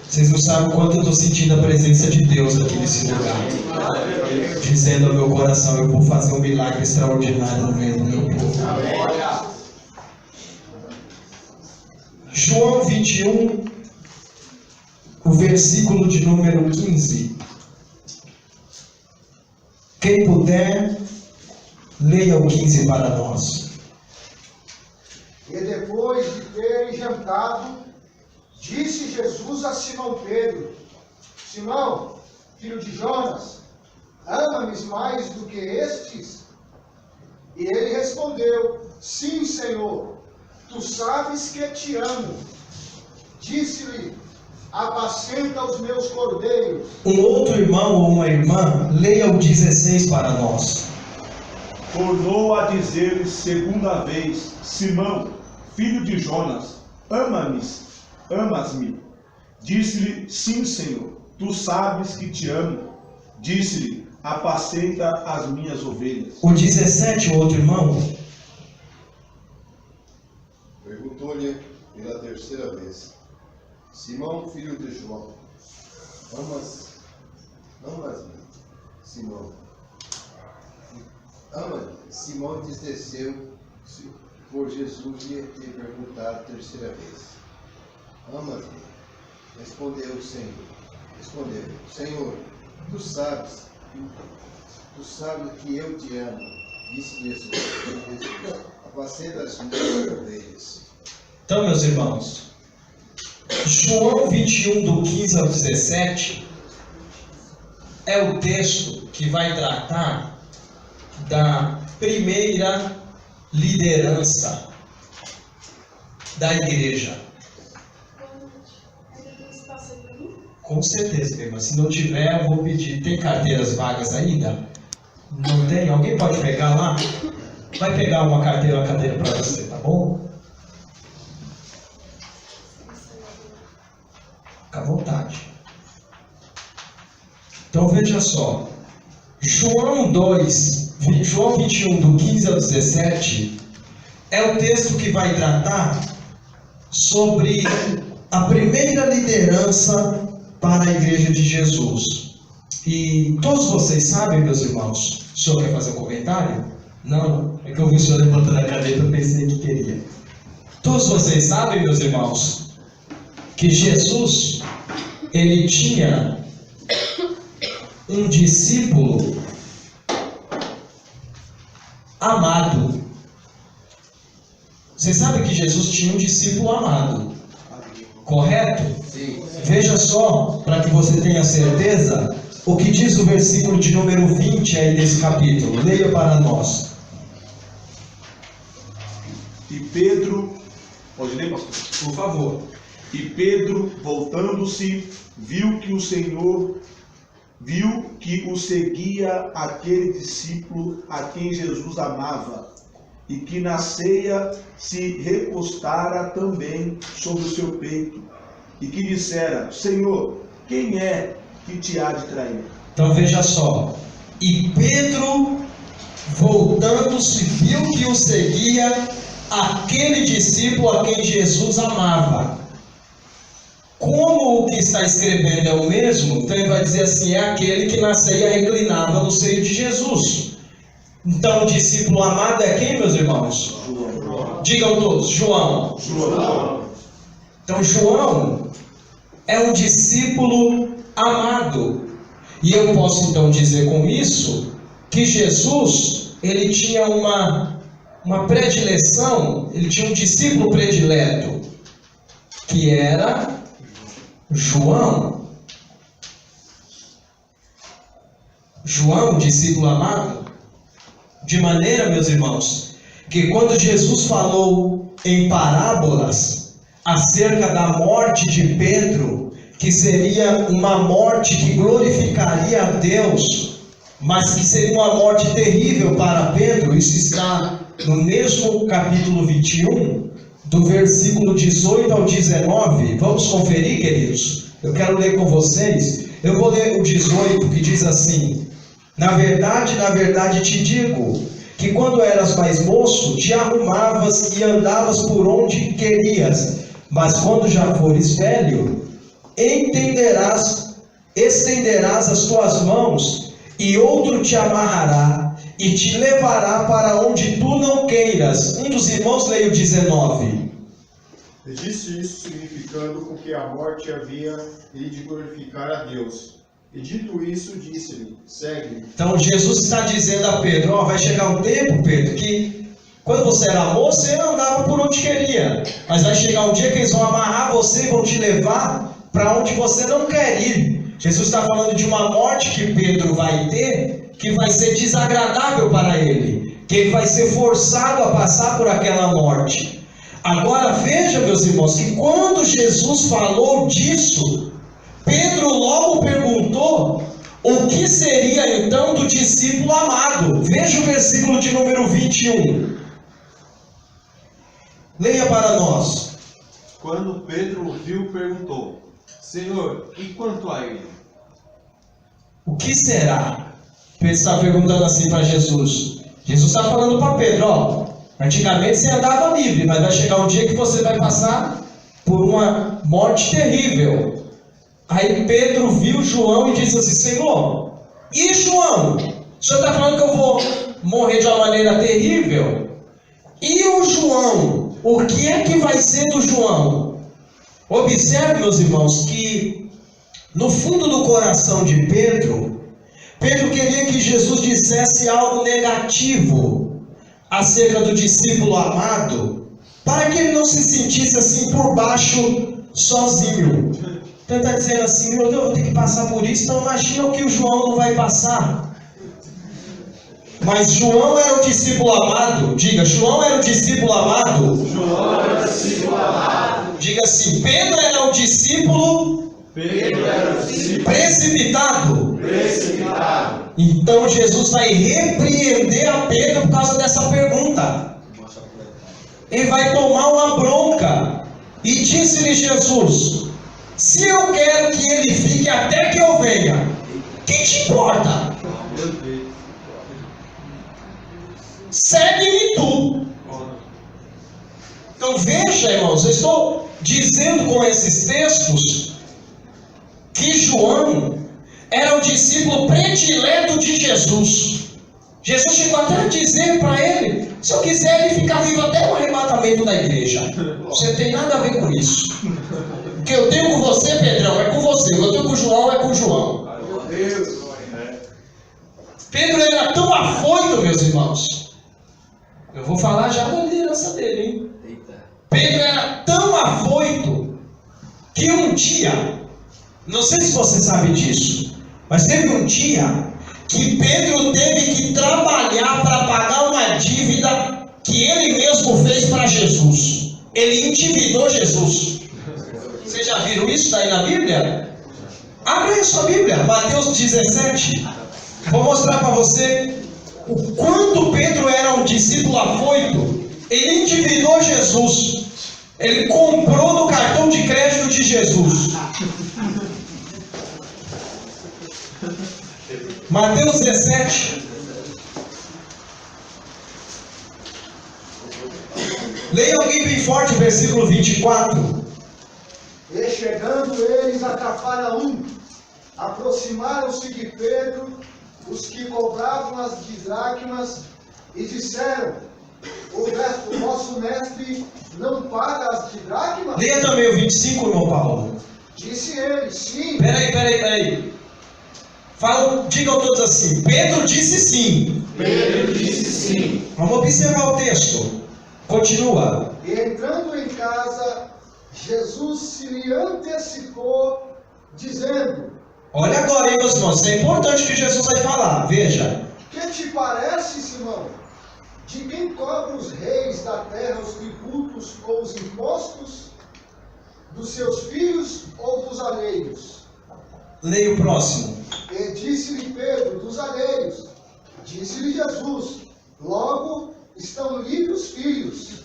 Speaker 1: Vocês não sabem o quanto eu estou sentindo a presença de Deus aqui nesse lugar, dizendo ao meu coração: eu vou fazer um milagre extraordinário no meio do meu povo. João 21, o versículo de número 15. Quem puder, leia o 15 para nós.
Speaker 6: E depois de terem jantado, disse Jesus a Simão Pedro: Simão, filho de Jonas, ama-me mais do que estes? E ele respondeu: Sim, Senhor, tu sabes que te amo. Disse-lhe: apacenta os meus cordeiros.
Speaker 1: Um outro irmão ou uma irmã, leia o 16 para nós.
Speaker 7: Tornou a dizer segunda vez: Simão, filho de Jonas, amas-me? Disse-lhe: Sim, Senhor, tu sabes que te amo. Disse-lhe: apacenta as minhas ovelhas.
Speaker 1: O 17, o outro irmão.
Speaker 3: Perguntou-lhe pela terceira vez: Simão, filho de João, amas-me? Simão, ama-me. Simão desdeceu por Jesus lhe ter perguntado terceira vez: amas-me? Respondeu: Senhor, tu sabes que eu te amo. Disse Jesus: apacenta as minhas ovelhas.
Speaker 1: Então, meus irmãos, João 21, do 15 ao 17, é o texto que vai tratar da primeira liderança da igreja. Com certeza, minha irmã. Se não tiver, eu vou pedir. Tem carteiras vagas ainda? Não tem? Alguém pode pegar lá? Vai pegar uma cadeira para você, tá bom? Fica à vontade. Então veja só. João 21, do 15 ao 17, é o texto que vai tratar sobre a primeira liderança para a igreja de Jesus. E todos vocês sabem, meus irmãos, o senhor quer fazer um comentário? Não, é que eu vi o senhor levantando a cabeça, eu pensei que queria. Todos vocês sabem, meus irmãos, que Jesus ele tinha um discípulo amado. Você sabe que Jesus tinha um discípulo amado, correto?
Speaker 6: Sim.
Speaker 1: Veja só, para que você tenha certeza, o que diz o versículo de número 20 aí desse capítulo. Leia para nós.
Speaker 7: E Pedro, pode ler, pastor?
Speaker 1: Por favor.
Speaker 7: E Pedro, voltando-se, viu que o seguia aquele discípulo a quem Jesus amava, e que na ceia se recostara também sobre o seu peito, e que dissera: Senhor, quem é que te há de trair?
Speaker 1: Então veja só. E Pedro, voltando-se, viu que o seguia aquele discípulo a quem Jesus amava. Como o que está escrevendo é o mesmo, então ele vai dizer assim: é aquele que na ceia reclinava no seio de Jesus. Então o discípulo amado é quem, meus irmãos?
Speaker 7: João.
Speaker 1: Digam todos: João.
Speaker 7: João.
Speaker 1: Então João é um discípulo amado. E eu posso então dizer com isso que Jesus, ele tinha uma predileção, ele tinha um discípulo predileto, que era João. João, discípulo amado. De maneira, meus irmãos, que quando Jesus falou em parábolas acerca da morte de Pedro, que seria uma morte que glorificaria a Deus, mas que seria uma morte terrível para Pedro, isso está no mesmo capítulo 21, do versículo 18 ao 19. Vamos conferir, queridos? Eu quero ler com vocês. Eu vou ler o 18, que diz assim: na verdade te digo, que quando eras mais moço, te arrumavas e andavas por onde querias, mas quando já fores velho, estenderás as tuas mãos, e outro te amarrará, e te levará para onde tu não queiras. Um dos irmãos leia o 19.
Speaker 3: E disse isso significando com que a morte havia de glorificar a Deus. E dito isso, disse-lhe: segue-me.
Speaker 1: Então Jesus está dizendo a Pedro: vai chegar um tempo, Pedro, que quando você era moço, você andava por onde queria, mas vai chegar um dia que eles vão amarrar você e vão te levar para onde você não quer ir. Jesus está falando de uma morte que Pedro vai ter, que vai ser desagradável para ele, que ele vai ser forçado a passar por aquela morte. Agora veja, meus irmãos, que quando Jesus falou disso, Pedro logo perguntou o que seria então do discípulo amado. Veja o versículo de número 21. Leia para nós.
Speaker 8: Quando Pedro ouviu, perguntou: Senhor, e quanto a ele?
Speaker 1: O que será? Pedro está perguntando assim para Jesus. Jesus está falando para Pedro: antigamente você andava livre, mas vai chegar um dia que você vai passar por uma morte terrível. Aí Pedro viu João e disse assim: Senhor, e João? O senhor está falando que eu vou morrer de uma maneira terrível? E o João? O que é que vai ser do João? Observe, meus irmãos, que no fundo do coração de Pedro queria que Jesus dissesse algo negativo acerca do discípulo amado, para que ele não se sentisse assim por baixo, sozinho. Então ele está dizendo assim: meu Deus, eu vou ter que passar por isso, então imagina o que o João não vai passar. Mas João era o discípulo amado. Diga: João era o discípulo amado.
Speaker 8: João era o discípulo amado.
Speaker 1: Diga assim: Pedro era o discípulo precipitado. Então Jesus vai repreender a Pedro por causa dessa pergunta. Ele vai tomar uma bronca. E disse-lhe Jesus: se eu quero que ele fique até que eu venha, que te importa? Segue-me tu. Então veja, irmãos, eu estou dizendo com esses textos que João era o discípulo predileto de Jesus. Jesus chegou até a dizer para ele: se eu quiser ele ficar vivo até o arrebatamento da igreja. Você não tem nada a ver com isso. O que eu tenho com você, Pedrão, é com você. todos eles. Eu tenho com o João, é com o João. Pedro era tão afoito, meus irmãos. Eu vou falar já da liderança dele, hein? Pedro era tão afoito que um dia, não sei se você sabe disso, mas teve um dia que Pedro teve que trabalhar para pagar uma dívida que ele mesmo fez para Jesus. Ele endividou Jesus. Vocês já viram isso daí na Bíblia? Abre aí a sua Bíblia, Mateus 17. Vou mostrar para você o quanto Pedro era um discípulo afoito. Ele endividou Jesus. Ele comprou no cartão de crédito de Jesus. Mateus 17. Leia alguém bem forte o versículo 24.
Speaker 6: E chegando eles a Cafarnaum, aproximaram-se de Pedro os que cobravam as dracmas e disseram: o vosso mestre não paga as dracmas?
Speaker 1: Leia também o 25, irmão Paulo.
Speaker 6: Disse ele: sim.
Speaker 1: Peraí. Digam todos assim: Pedro disse sim.
Speaker 6: Pedro disse sim.
Speaker 1: Vamos observar o texto. Continua.
Speaker 6: E entrando em casa, Jesus se lhe antecipou, dizendo:
Speaker 1: Olha agora, hein, meus irmãos, isso é importante que Jesus vai falar. Veja.
Speaker 6: Que te parece, Simão? De quem cobram os reis da terra os tributos ou os impostos? Dos seus filhos ou dos alheios?
Speaker 1: Leia o próximo.
Speaker 6: E disse-lhe Pedro: dos alheios. Disse-lhe Jesus: logo estão livres os filhos.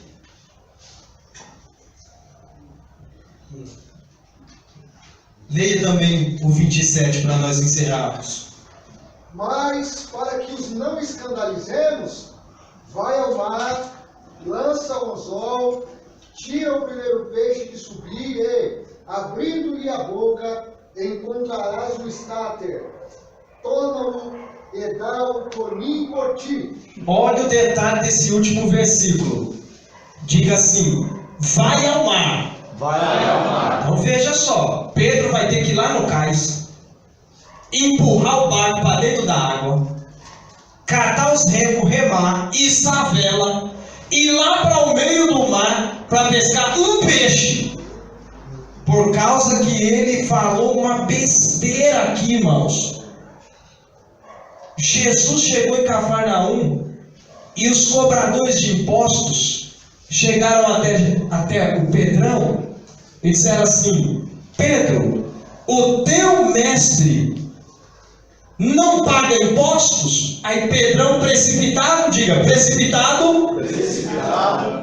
Speaker 1: Leia também o 27 para nós encerrarmos.
Speaker 6: Mas para que os não escandalizemos, vai ao mar, lança o anzol, tira o primeiro peixe que subir e, abrindo-lhe a boca, encontrarás o estáter. Toma-o e dá-o por mim e por ti.
Speaker 1: Olha o detalhe desse último versículo. Diga assim: vai ao mar.
Speaker 8: Vai ao mar.
Speaker 1: Então veja só, Pedro vai ter que ir lá no cais, empurrar o barco para dentro da água, catar os remos, remar, içar a vela, ir lá para o meio do mar para pescar um peixe, por causa que ele falou uma besteira aqui, irmãos. Jesus chegou em Cafarnaum e os cobradores de impostos chegaram até o Pedrão e disseram assim: Pedro, o teu mestre não paga impostos? Aí Pedrão, precipitado, diga, precipitado,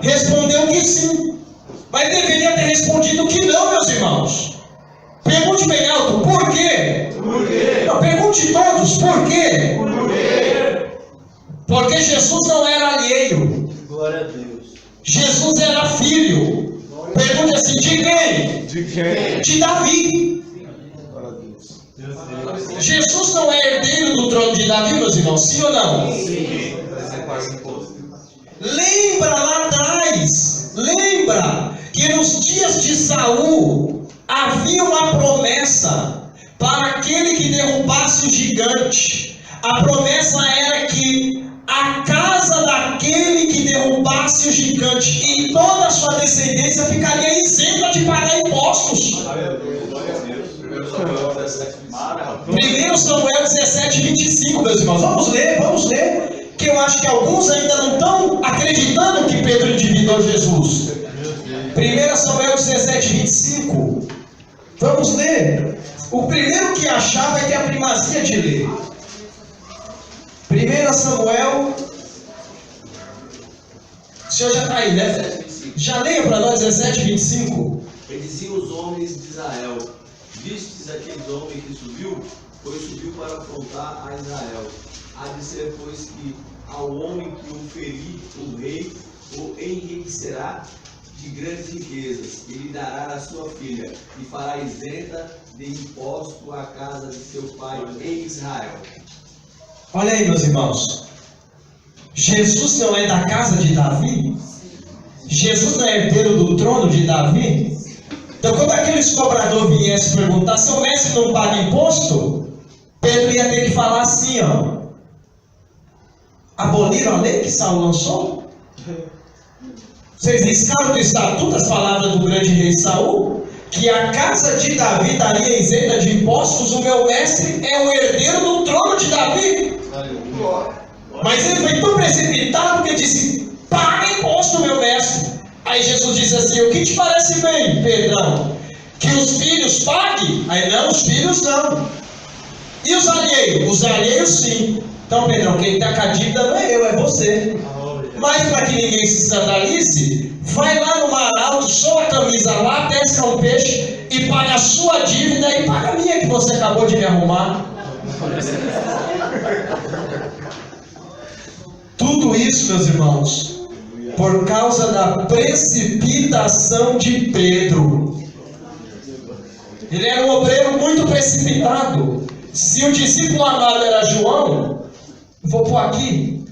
Speaker 1: respondeu que sim. Mas deveria ter respondido que não, meus irmãos. Pergunte bem alto: por quê?
Speaker 8: Por quê?
Speaker 1: Não, pergunte todos: por quê?
Speaker 8: Por quê?
Speaker 1: Porque Jesus não era alheio.
Speaker 8: Glória a Deus.
Speaker 1: Jesus era filho. Pergunte assim: de quem?
Speaker 8: De quem?
Speaker 1: De Davi.
Speaker 8: Glória a Deus.
Speaker 1: Jesus não é herdeiro do trono de Davi, meus irmãos, sim ou não?
Speaker 8: Sim.
Speaker 1: Lembra lá atrás, lembra que nos dias de Saul havia uma promessa para aquele que derrubasse o gigante. A promessa era que a casa daquele que derrubasse o gigante e toda a sua descendência ficaria isenta de pagar impostos. 1 Samuel 17, 25, meus irmãos. Vamos ler, que eu acho que alguns ainda não estão acreditando que Pedro endividou Jesus. 1 Samuel 17, 25. Vamos ler. O primeiro que achar vai ter a primazia de ler. 1 Samuel. O senhor já está aí, né? Já leia para nós 17, 25.
Speaker 9: E diziam os homens de Israel: vistes aquele homem que subiu? Pois subiu para afrontar a Israel. Há de ser, pois, que ao homem que o ferir, o rei o enriquecerá de grandes riquezas, e lhe dará a sua filha, e fará isenta de imposto a casa de seu pai em Israel.
Speaker 1: Olha aí, meus irmãos. Jesus não é da casa de Davi? Jesus não é herdeiro do trono de Davi? Então, quando aqueles cobradores viessem perguntar se o mestre não paga imposto, Pedro ia ter que falar assim, ó: aboliram a lei que Saul lançou? Vocês riscaram do estatuto as palavras do grande rei Saul, que a casa de Davi daria isenta de impostos? O meu mestre é o herdeiro do trono de Davi. Mas ele foi tão precipitado que ele disse: paga imposto, meu mestre. Aí Jesus disse assim: o que te parece bem, Pedrão? Que os filhos paguem? Aí não, os filhos não. E os alheios? Os alheios sim. Então, Pedrão, quem está com a dívida não é eu, é você. Mas para que ninguém se escandalize, vai lá no mar alto, soa a camisa lá, pesca um peixe e paga a sua dívida e paga a minha que você acabou de me arrumar. Tudo isso, meus irmãos, por causa da precipitação de Pedro. Ele era um obreiro muito precipitado. Se o discípulo amado era João, vou pôr aqui,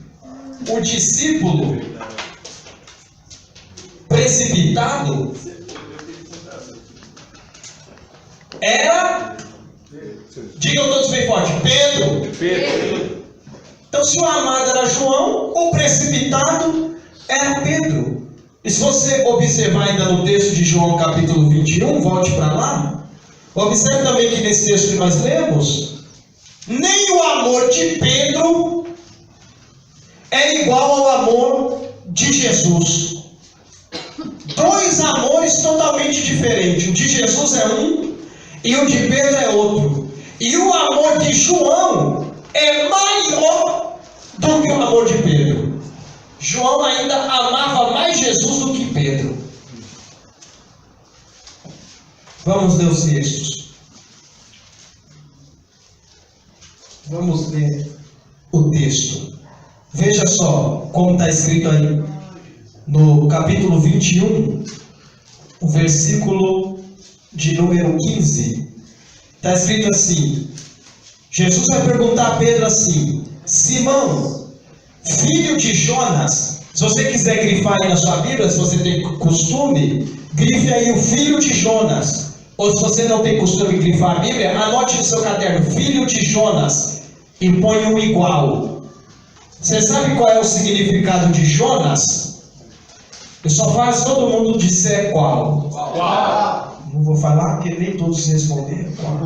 Speaker 1: o discípulo precipitado era, digam todos bem forte, Pedro. Então, se o amado era João, o precipitado era Pedro. E se você observar ainda no texto de João capítulo 21, volte para lá, observe também que nesse texto que nós lemos, nem o amor de Pedro é igual ao amor de Jesus. Dois amores totalmente diferentes. O de Jesus é um e o de Pedro é outro. E o amor de João é maior do que o amor de Pedro. João ainda amava mais Jesus do que Pedro. Vamos ler os textos. Vamos ler o texto. Veja só como está escrito aí no capítulo 21, o versículo de número 15. Está escrito assim: Jesus vai perguntar a Pedro assim: Simão, filho de Jonas. Se você quiser grifar aí na sua Bíblia, se você tem costume, grife aí o filho de Jonas. Ou se você não tem costume de grifar a Bíblia, anote no seu caderno, filho de Jonas, e põe um igual. Você sabe qual é o significado de Jonas? Eu só faço todo mundo disser qual. Não vou falar porque nem todos responderam qual.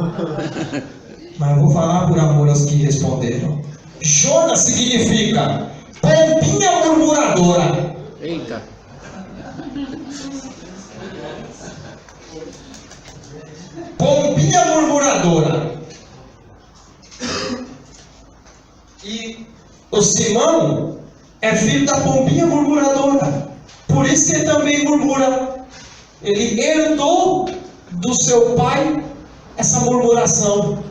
Speaker 1: Mas eu vou falar por amor aos que responderam. Jonas significa pombinha murmuradora.
Speaker 4: Eita.
Speaker 1: Pombinha murmuradora. E o Simão é filho da pombinha murmuradora. Por isso que ele também murmura. Ele herdou do seu pai essa murmuração.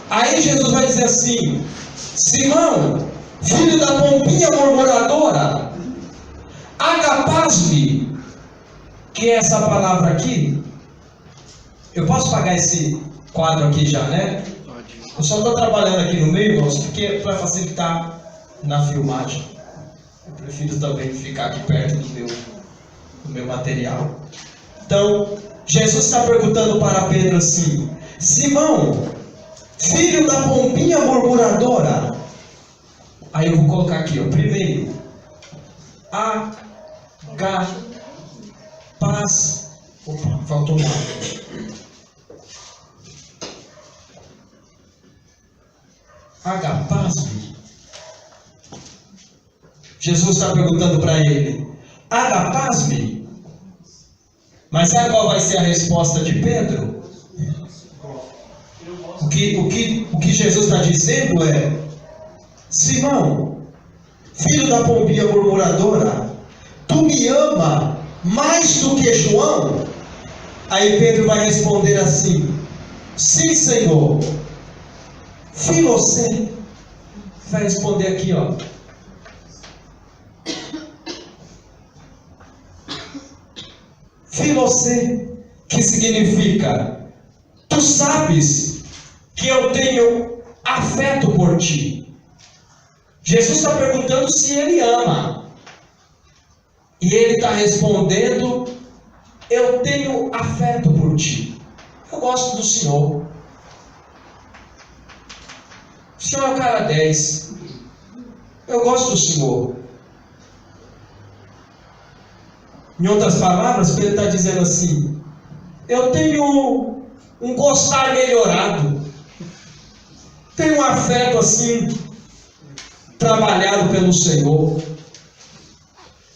Speaker 1: Aí Jesus vai dizer assim: Simão, filho da pombinha murmuradora, agapaz-me. Que é essa palavra aqui? Eu posso pagar esse quadro aqui já, né? Eu só estou trabalhando aqui no meio, irmãos, porque para facilitar na filmagem. Eu prefiro também ficar aqui perto do meu material. Então, Jesus está perguntando para Pedro assim: Simão, filho da pombinha murmuradora. Aí eu vou colocar aqui, ó, primeiro, paz. Opa, faltou um nada. Agapaz-me. Jesus está perguntando para ele: agapaz-me. Mas sabe qual vai ser a resposta de Pedro? O que Jesus está dizendo é: Simão, filho da pombinha murmuradora, tu me ama mais do que João? Aí Pedro vai responder assim: sim, Senhor. Filocê vai responder aqui, ó: Filocê, que significa: tu sabes que eu tenho afeto por ti. Jesus está perguntando se ele ama. E ele está respondendo: eu tenho afeto por ti. Eu gosto do Senhor. O Senhor é o cara 10. Eu gosto do Senhor. Em outras palavras, Pedro está dizendo assim: eu tenho um gostar melhorado. Tenho um afeto assim, trabalhado pelo Senhor.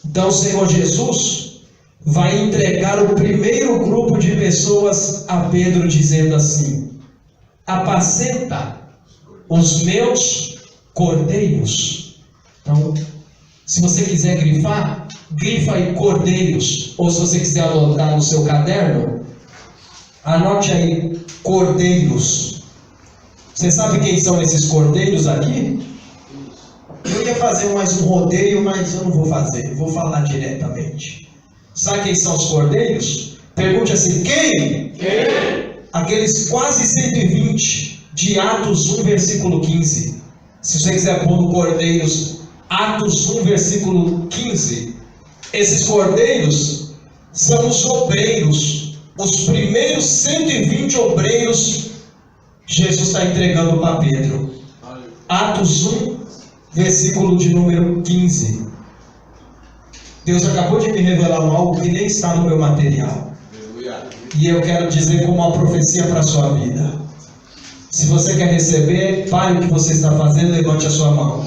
Speaker 1: Então o Senhor Jesus vai entregar o primeiro grupo de pessoas a Pedro, dizendo assim: apacenta os meus cordeiros. Então, se você quiser grifar, grifa aí cordeiros. Ou se você quiser anotar no seu caderno, anote aí cordeiros. Você sabe quem são esses cordeiros aqui? Eu ia fazer mais um rodeio, mas eu não vou fazer. Vou falar diretamente. Sabe quem são os cordeiros? Pergunte assim: quem? Quem? Aqueles quase 120 de Atos 1, versículo 15. Se você quiser pôr no Cordeiros, Atos 1, versículo 15. Esses cordeiros são os obreiros. Os primeiros 120 obreiros Jesus está entregando para Pedro. Atos 1, versículo de número 15. Deus acabou de me revelar algo que nem está no meu material. E eu quero dizer como uma profecia para a sua vida. Se você quer receber, pare o que você está fazendo, levante a sua mão.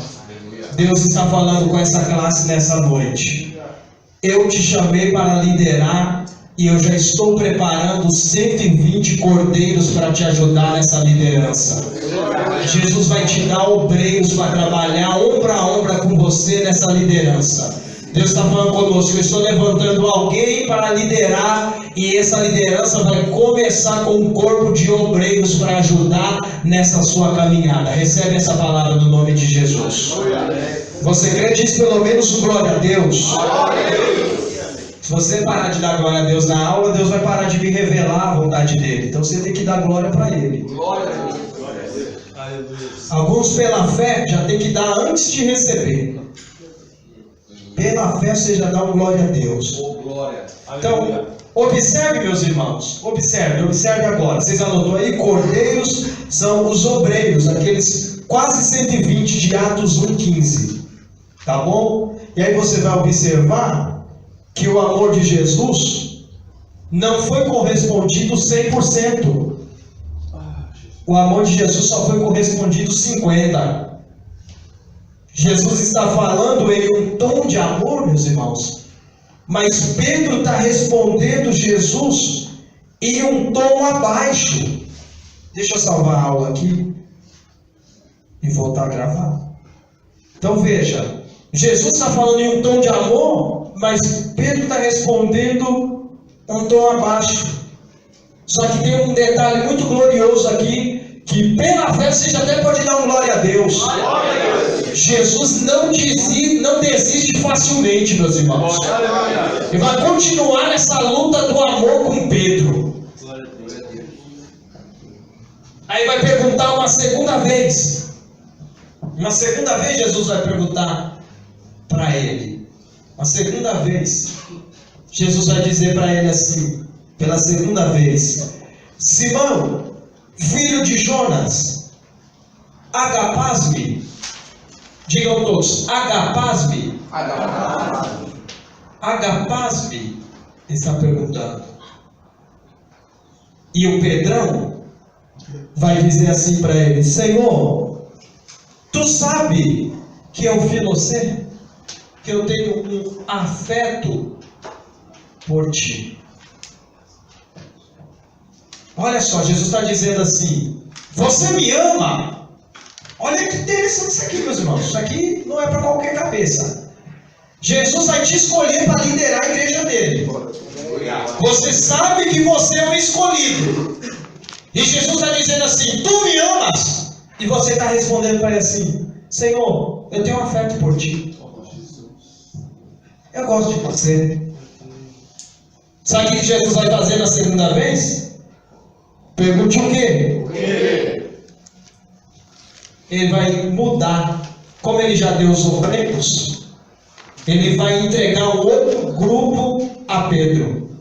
Speaker 1: Deus está falando com essa classe nessa noite. Eu te chamei para liderar e eu já estou preparando 120 cordeiros para te ajudar nessa liderança. Jesus vai te dar obreiros para trabalhar ombro a ombro com você nessa liderança. Deus está falando conosco: eu estou levantando alguém para liderar, e essa liderança vai começar com um corpo de obreiros para ajudar nessa sua caminhada. Recebe essa palavra no nome de Jesus. Você crê? Diz pelo menos glória a Deus. Se você parar de dar glória a Deus na aula, Deus vai parar de me revelar a vontade dele. Então você tem que dar glória para ele. Alguns pela fé já tem que dar antes de receber. Pela fé você já dá uma glória a Deus. Então, observe, meus irmãos. Observe agora. Vocês anotou aí? Cordeiros são os obreiros, aqueles quase 120 de Atos 1,15. Tá bom? E aí você vai observar que o amor de Jesus não foi correspondido 100%. O amor de Jesus só foi correspondido 50%. Jesus está falando em um tom de amor, meus irmãos, mas Pedro está respondendo Jesus em um tom abaixo. Deixa eu salvar a aula aqui e voltar a gravar. Então veja, Jesus está falando em um tom de amor, mas Pedro está respondendo um tom abaixo. Só que tem um detalhe muito glorioso aqui, que pela fé você já até pode dar um glória a Deus. Jesus não desiste facilmente, meus irmãos. Ele vai continuar essa luta do amor com Pedro. Aí vai perguntar uma segunda vez. Uma segunda vez Jesus vai perguntar para ele. Uma segunda vez Jesus vai dizer para ele assim, pela segunda vez: Simão, filho de Jonas, agapás-me? Digam todos: agapás-me? Agapás-me? Ele está perguntando. E o Pedrão vai dizer assim para ele: Senhor, tu sabe que eu vi você, que eu tenho um afeto por ti. Olha só, Jesus está dizendo assim: você me ama? Olha que interessante isso aqui, meus irmãos. Isso aqui não é para qualquer cabeça. Jesus vai te escolher para liderar a igreja dele. Você sabe que você é o escolhido. E Jesus está dizendo assim: tu me amas? E você está respondendo para ele assim: Senhor, eu tenho um afeto por ti. Eu gosto de você. Sabe o que Jesus vai fazer na segunda vez? Pergunte o quê? Ele vai mudar. Como ele já deu os obreiros, ele vai entregar um outro grupo a Pedro.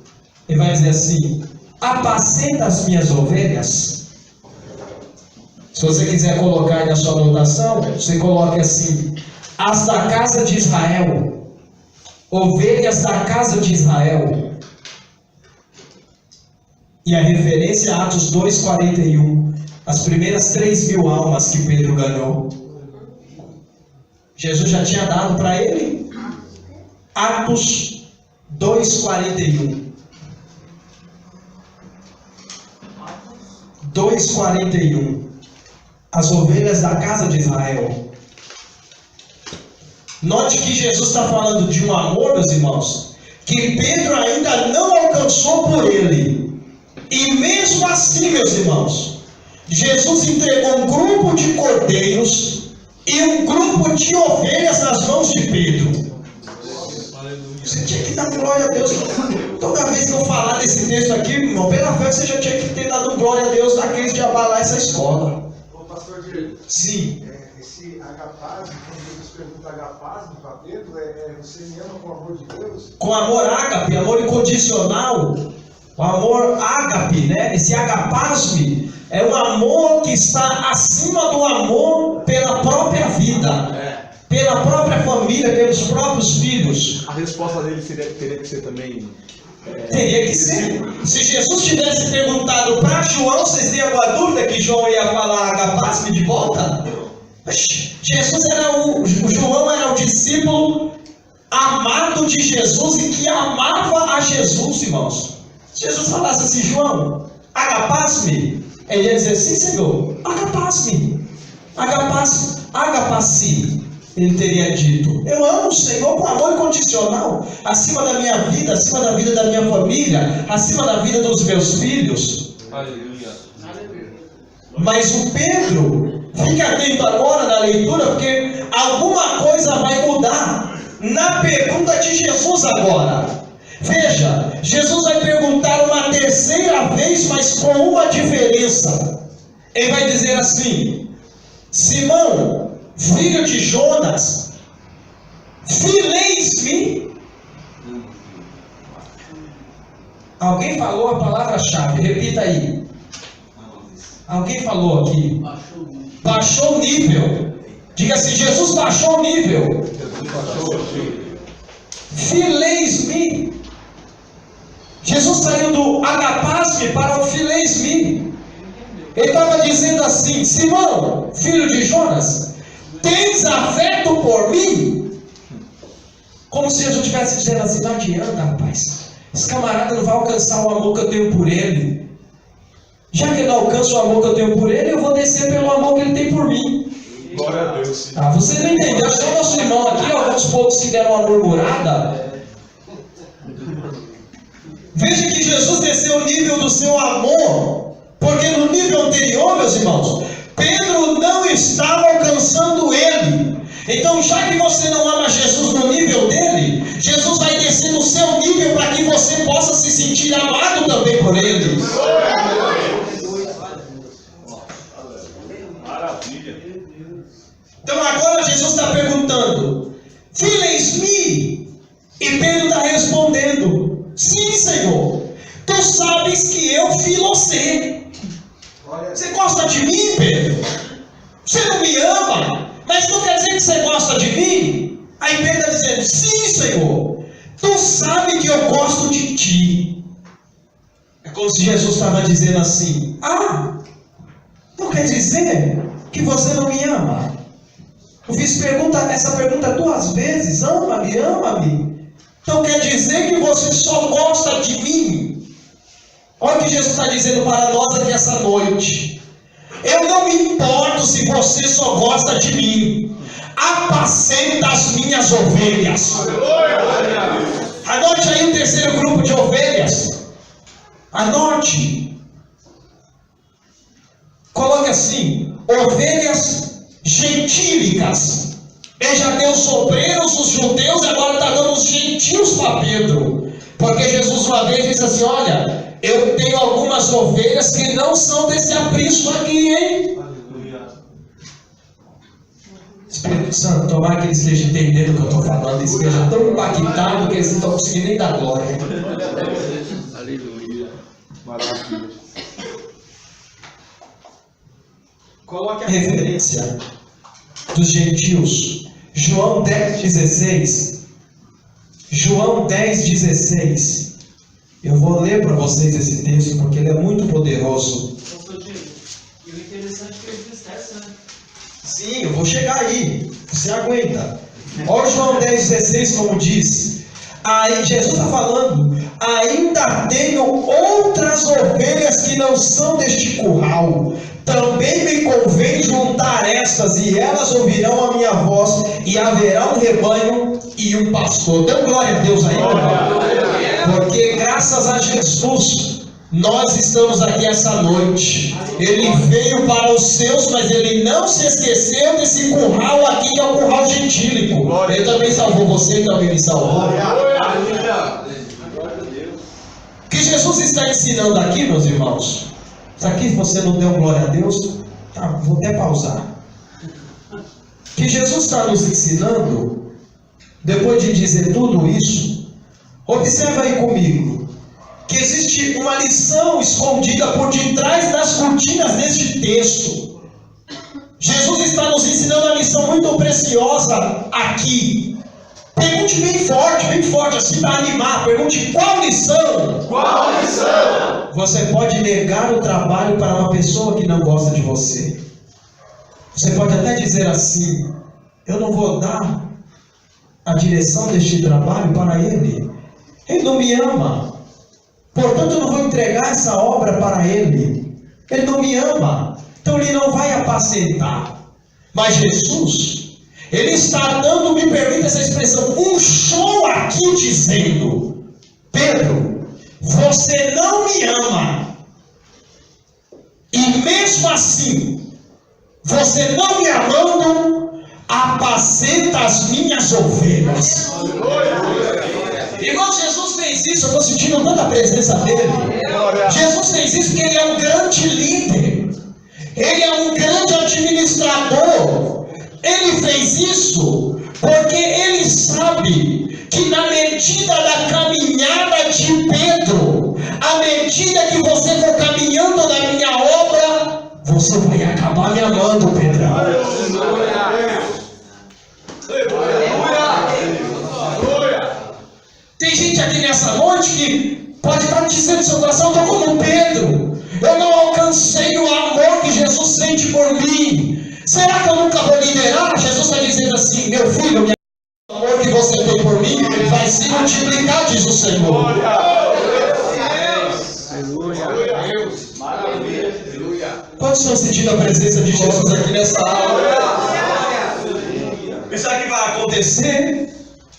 Speaker 1: Ele vai dizer assim: apacenta as minhas ovelhas. Se você quiser colocar aí na sua anotação, você coloque assim: as da casa de Israel, ovelhas da casa de Israel. E a referência a Atos 2,41, as primeiras 3.000 almas que Pedro ganhou. Jesus já tinha dado para ele. Atos 2,41. 2,41. As ovelhas da casa de Israel. Note que Jesus está falando de um amor, meus irmãos, que Pedro ainda não alcançou por ele. E mesmo assim, meus irmãos, Jesus entregou um grupo de cordeiros e um grupo de ovelhas nas mãos de Pedro. Você tinha que dar glória a Deus. Toda vez que eu falar desse texto aqui, irmão, pela fé você já tinha que ter dado glória a Deus daqueles de abalar essa escola.
Speaker 6: Ô pastor Diego.
Speaker 1: Sim.
Speaker 6: Esse agapasmo, quando Jesus pergunta agapasmo para Pedro, você me ama com o amor de Deus?
Speaker 1: Com amor ágape, amor incondicional. O amor ágape, né? Esse agapasme é um amor que está acima do amor pela própria vida, pela própria família, pelos próprios filhos.
Speaker 7: A resposta dele teria que ser também...
Speaker 1: Teria que ser. Se Jesus tivesse perguntado para João, vocês têm alguma dúvida que João ia falar agapasme de volta? Jesus era o João era o discípulo amado de Jesus e que amava a Jesus, irmãos. Se Jesus falasse assim: João, agapasme, ele ia dizer: sim, Senhor, agapasme, agapaci. Ele teria dito: eu amo o Senhor com amor incondicional, acima da minha vida, acima da vida da minha família, acima da vida dos meus filhos.
Speaker 8: Aleluia.
Speaker 1: Mas o Pedro, fique atento agora na leitura, porque alguma coisa vai mudar na pergunta de Jesus agora. Veja, Jesus vai perguntar uma terceira vez, mas com uma diferença. Ele vai dizer assim: Simão, filho de Jonas, fileis-me? Alguém falou a palavra-chave, repita aí. Alguém falou aqui. Baixou o nível. Diga assim: Jesus baixou o nível. Fileis-me. Jesus saiu do agapasme para o fileis-me. Ele estava dizendo assim: Simão, filho de Jonas, tens afeto por mim? Como se Jesus estivesse dizendo assim: não adianta, rapaz, esse camarada não vai alcançar o amor que eu tenho por ele. Já que ele não alcança o amor que eu tenho por ele, eu vou descer pelo amor que ele tem por mim.
Speaker 7: Glória a Deus.
Speaker 1: Ah, você não entendeu? Só o nosso irmão aqui, alguns poucos se deram uma murmurada. Veja que Jesus desceu o nível do seu amor, porque no nível anterior, meus irmãos, Pedro não estava alcançando ele. Então, já que você não ama Jesus no nível dele, Jesus vai descer no seu nível para que você possa se sentir amado também por ele.
Speaker 7: Maravilha.
Speaker 1: Então agora Jesus está perguntando: fileis-me? E Pedro está respondendo: sim, Senhor, tu sabes que eu filocei. Você gosta de mim, Pedro? Você não me ama, mas não quer dizer que você gosta de mim? Aí Pedro está dizendo: sim, Senhor, tu sabes que eu gosto de ti. É como se Jesus estava dizendo assim: ah, não quer dizer que você não me ama? Eu fiz essa pergunta 2 vezes: ama-me, ama-me. Então quer dizer que você só gosta de mim? Olha o que Jesus está dizendo para nós aqui essa noite: eu não me importo se você só gosta de mim, apacenta as minhas ovelhas. Anote aí o terceiro grupo de ovelhas. Anote. Coloque assim: ovelhas gentílicas. Ele já deu os obreiros, os judeus, agora está dando os gentios para Pedro. Porque Jesus uma vez disse assim: olha, eu tenho algumas ovelhas que não são desse aprisco aqui, hein? Espírito Santo, tomara que ele esteja entendendo o que eu estou falando, e esteja tão impactado que eles não estão conseguindo nem dar glória.
Speaker 4: Aleluia.
Speaker 7: Maravilha.
Speaker 1: Coloque a referência dos gentios. João 10,16. João 10,16. Eu vou ler para vocês esse texto porque ele é muito poderoso.
Speaker 5: Pastor Diego, e o interessante é que eles disseram, né?
Speaker 1: Sim, eu vou chegar aí. Você aguenta. Olha João 10,16 como diz. Aí Jesus está falando: ainda tenho outras ovelhas que não são deste curral. Também me convém juntar estas, e elas ouvirão a minha voz, e haverá um rebanho e um pastor. Dê glória a Deus aí, irmão. Porque graças a Jesus nós estamos aqui essa noite. Ele veio para os seus, mas ele não se esqueceu desse curral aqui, que é o curral gentílico. Ele também salvou você e também me salvou. O que Jesus está ensinando aqui, meus irmãos? Isso aqui você não deu glória a Deus? Tá, vou até pausar. O que Jesus está nos ensinando, depois de dizer tudo isso, observa aí comigo, que existe uma lição escondida por detrás das cortinas deste texto. Jesus está nos ensinando uma lição muito preciosa aqui. Pergunte bem forte, assim para animar. Pergunte: qual lição?
Speaker 3: Qual lição?
Speaker 1: Você pode negar o trabalho para uma pessoa que não gosta de você. Você pode até dizer assim: eu não vou dar a direção deste trabalho para ele. Ele não me ama. Portanto, eu não vou entregar essa obra para ele. Ele não me ama. Então ele não vai apacentar. Mas Jesus, ele está dando, me permita essa expressão, um show aqui dizendo: Pedro, você não me ama. E mesmo assim, você não me amando, apacenta as minhas ovelhas. Irmão, Jesus fez isso, eu estou sentindo tanta presença dele. Jesus fez isso porque ele é um grande líder. Ele é um grande administrador. Ele fez isso porque ele sabe que na medida da caminhada de Pedro, à medida que você for caminhando na minha obra, você vai acabar me amando, Pedro. Tem gente aqui nessa noite que pode estar dizendo no seu coração: eu estou como Pedro, eu não alcancei o amor que Jesus sente por mim. Será que eu nunca vou liderar? Jesus está dizendo assim: meu filho, o amor que você tem por mim vai se multiplicar, diz o Senhor. Quantos estão sentindo a presença de Jesus aqui nessa aula? E sabe o que vai acontecer?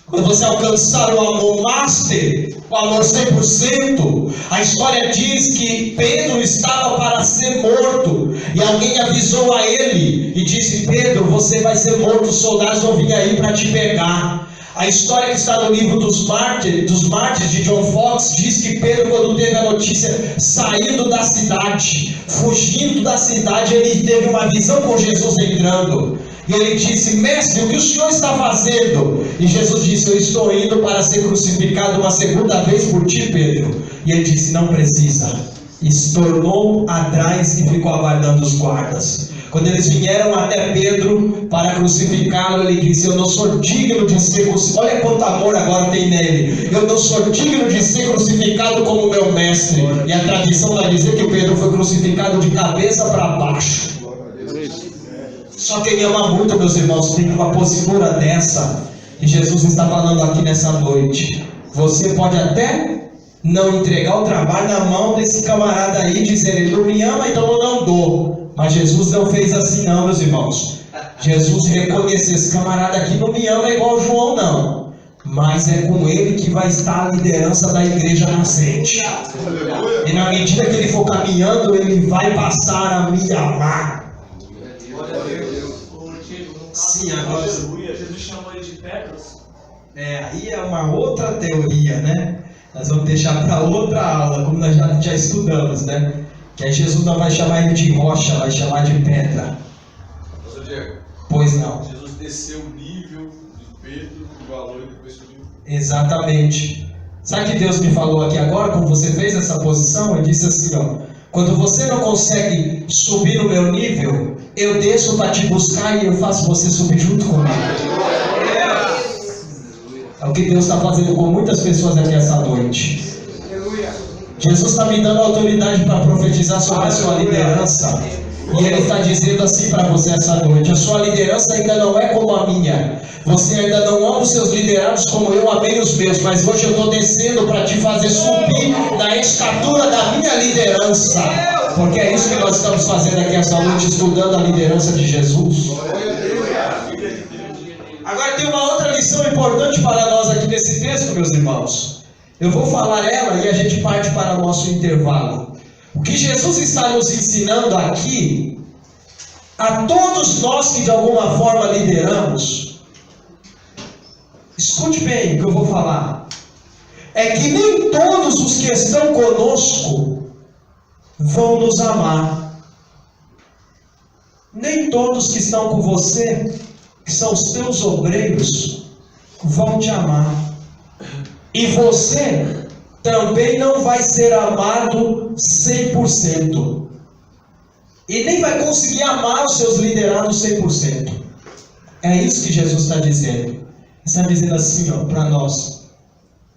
Speaker 1: Quando você alcançar o amor master, o amor 100%, a história diz que Pedro estava para ser morto, e alguém avisou a ele e disse: Pedro, você vai ser morto, os soldados vão vir aí para te pegar. A história que está no livro dos mártires de John Fox diz que Pedro, quando teve a notícia, saindo da cidade, fugindo da cidade, ele teve uma visão com Jesus entrando. E ele disse: mestre, o que o senhor está fazendo? E Jesus disse: eu estou indo para ser crucificado uma segunda vez por ti, Pedro. E ele disse: não precisa. E se tornou atrás e ficou aguardando os guardas. Quando eles vieram até Pedro para crucificá-lo, ele disse: eu não sou digno de ser crucificado. Olha quanto amor agora tem nele. Eu não sou digno de ser crucificado como meu mestre. E a tradição vai dizer que Pedro foi crucificado de cabeça para baixo. Só quem ama muito, meus irmãos, tem uma postura dessa. E Jesus está falando aqui nessa noite: você pode até não entregar o trabalho na mão desse camarada aí, dizer: ele não me ama, então eu não dou. Mas Jesus não fez assim não, meus irmãos. Jesus reconheceu: esse camarada aqui não me ama igual o João não, mas é com ele que vai estar a liderança da igreja nascente. E na medida que ele for caminhando, ele vai passar a me amar. Sim, agora
Speaker 5: Jesus chamou ele de Petros.
Speaker 1: Aí é uma outra teoria, né? Nós vamos deixar para outra aula, como nós já estudamos, né? Que aí Jesus não vai chamar ele de rocha, vai chamar de pedra.
Speaker 9: Pastor Diego,
Speaker 1: Pois não.
Speaker 9: Jesus
Speaker 8: desceu o nível de Pedro, o valor e depois subiu.
Speaker 1: Exatamente. Sabe o que Deus me falou aqui agora, quando você fez essa posição? Ele disse assim, ó: quando você não consegue subir no meu nível, eu desço para te buscar e eu faço você subir junto comigo. É o que Deus está fazendo com muitas pessoas aqui essa noite. Jesus está me dando autoridade para profetizar sobre a sua liderança. E Ele está dizendo assim para você essa noite: a sua liderança ainda não é como a minha. Você ainda não ama os seus liderados como eu amei os meus. Mas hoje eu estou descendo para te fazer subir na estatura da minha liderança. Porque é isso que nós estamos fazendo aqui essa noite, estudando a liderança de Jesus. Agora tem uma outra lição importante para nós aqui nesse texto, meus irmãos. Eu vou falar ela e a gente parte para o nosso intervalo. O que Jesus está nos ensinando aqui, a todos nós que de alguma forma lideramos, escute bem o que eu vou falar, é que nem todos os que estão conosco vão nos amar. Nem todos que estão com você, que são os teus obreiros, vão te amar. E você também não vai ser amado 100%. E nem vai conseguir amar os seus liderados 100%. É isso que Jesus está dizendo. Ele está dizendo assim, ó, para nós: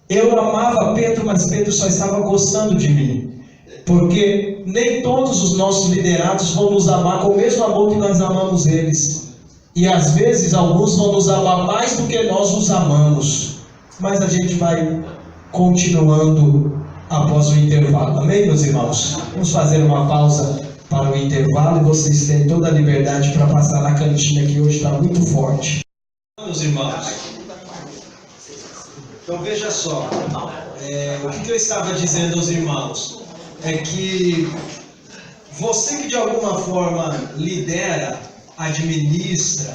Speaker 1: eu amava Pedro, mas Pedro só estava gostando de mim. Porque nem todos os nossos liderados vão nos amar com o mesmo amor que nós amamos eles. E às vezes alguns vão nos amar mais do que nós os amamos. Mas a gente vai continuando após o intervalo. Amém, meus irmãos? Vamos fazer uma pausa para o intervalo e vocês têm toda a liberdade para passar na cantina, que hoje está muito forte. Meus irmãos, então veja só, o que eu estava dizendo aos irmãos é que você que de alguma forma lidera, administra,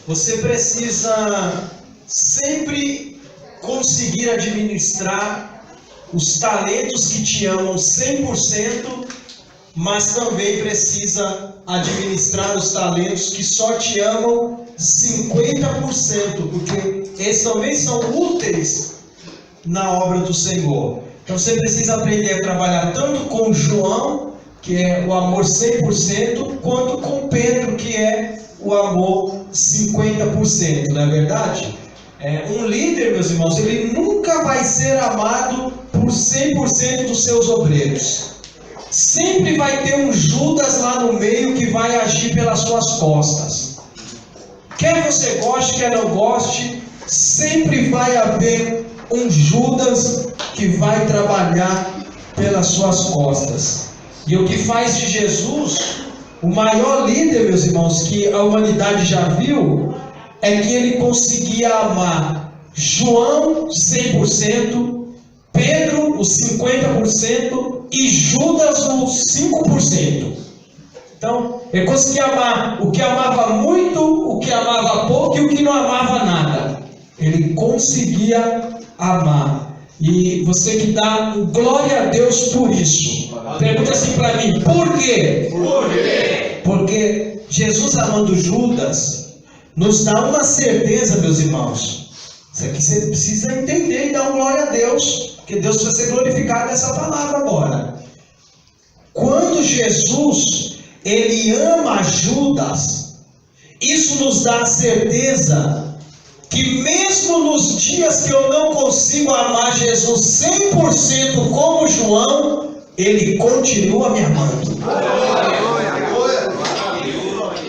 Speaker 1: você precisa sempre conseguir administrar os talentos que te amam 100%, mas também precisa administrar os talentos que só te amam 50%, porque esses também são úteis na obra do Senhor. Então você precisa aprender a trabalhar tanto com João, que é o amor 100%, quanto com Pedro, que é o amor 50%, não é verdade? Um líder, meus irmãos, ele nunca vai ser amado por 100% dos seus obreiros. Sempre vai ter um Judas lá no meio que vai agir pelas suas costas. Quer você goste, quer não goste, sempre vai haver um Judas que vai trabalhar pelas suas costas. E o que faz de Jesus o maior líder, meus irmãos, que a humanidade já viu, é que ele conseguia amar João 100%, Pedro os 50% e Judas os 5%. Então, ele conseguia amar o que amava muito, o que amava pouco e o que não amava nada. Ele conseguia amar. E você que dá glória a Deus por isso. Pergunta assim para mim: por quê? Por quê? Porque Jesus amando Judas nos dá uma certeza, meus irmãos. Isso aqui você precisa entender e dar glória a Deus, porque Deus vai ser glorificado nessa palavra agora. Quando Jesus ele ama Judas, isso nos dá a certeza que mesmo nos dias que eu não consigo amar Jesus 100% como João, ele continua me amando.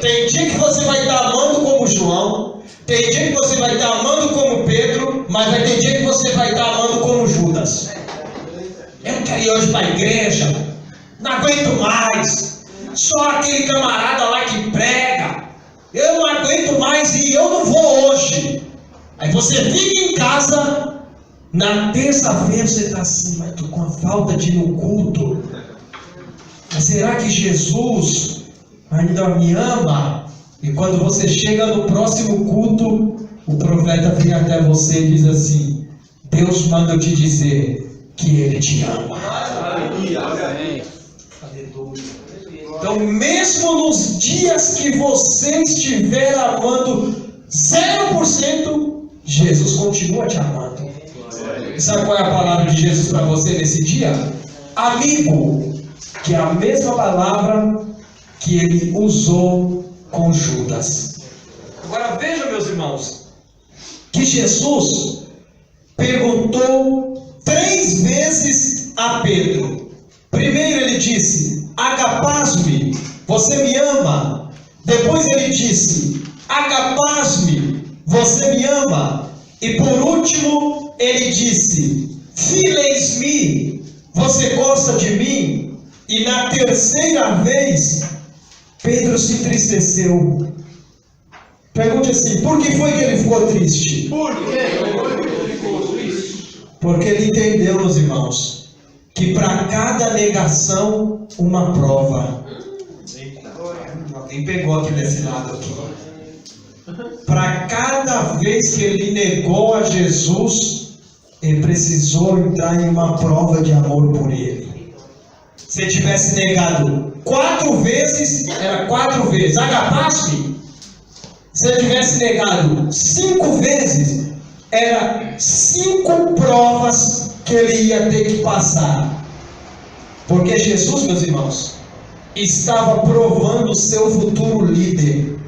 Speaker 1: Tem dia que você vai estar amando como João, tem dia que você vai estar amando como Pedro, mas vai ter dia que você vai estar amando como Judas. Eu não quero ir hoje para a igreja, não aguento mais, só aquele camarada lá que prega, eu não aguento mais e eu não vou hoje. Aí você fica em casa, na terça-feira você está assim, mas estou com a falta de ir no culto. Mas será que Jesus ainda me ama? E quando você chega no próximo culto, o profeta vem até você e diz assim: Deus manda eu te dizer que Ele te ama. Aleluia. Então, mesmo nos dias que você estiver amando 0%, Jesus continua te amando. Sabe qual é a palavra de Jesus para você nesse dia? Amigo, que é a mesma palavra que ele usou com Judas. Agora veja, meus irmãos, que Jesus perguntou 3 vezes a Pedro. Primeiro ele disse: agapás-me, você me ama? Depois ele disse: agapás-me, você me ama? E por último ele disse: fileis-me, você gosta de mim? E na terceira vez Pedro se entristeceu. Pergunte assim: por que foi que ele ficou triste?
Speaker 8: Por que ele ficou triste?
Speaker 1: Porque ele entendeu, meus irmãos, que para cada negação, uma prova. Alguém pegou aqui desse lado aqui. Para cada vez que ele negou a Jesus, ele precisou entrar em uma prova de amor por ele. Se ele tivesse negado 4 vezes, era 4 vezes. Agapás-me. Se ele tivesse negado 5 vezes, era 5 provas que ele ia ter que passar. Porque Jesus, meus irmãos, estava provando o seu futuro líder.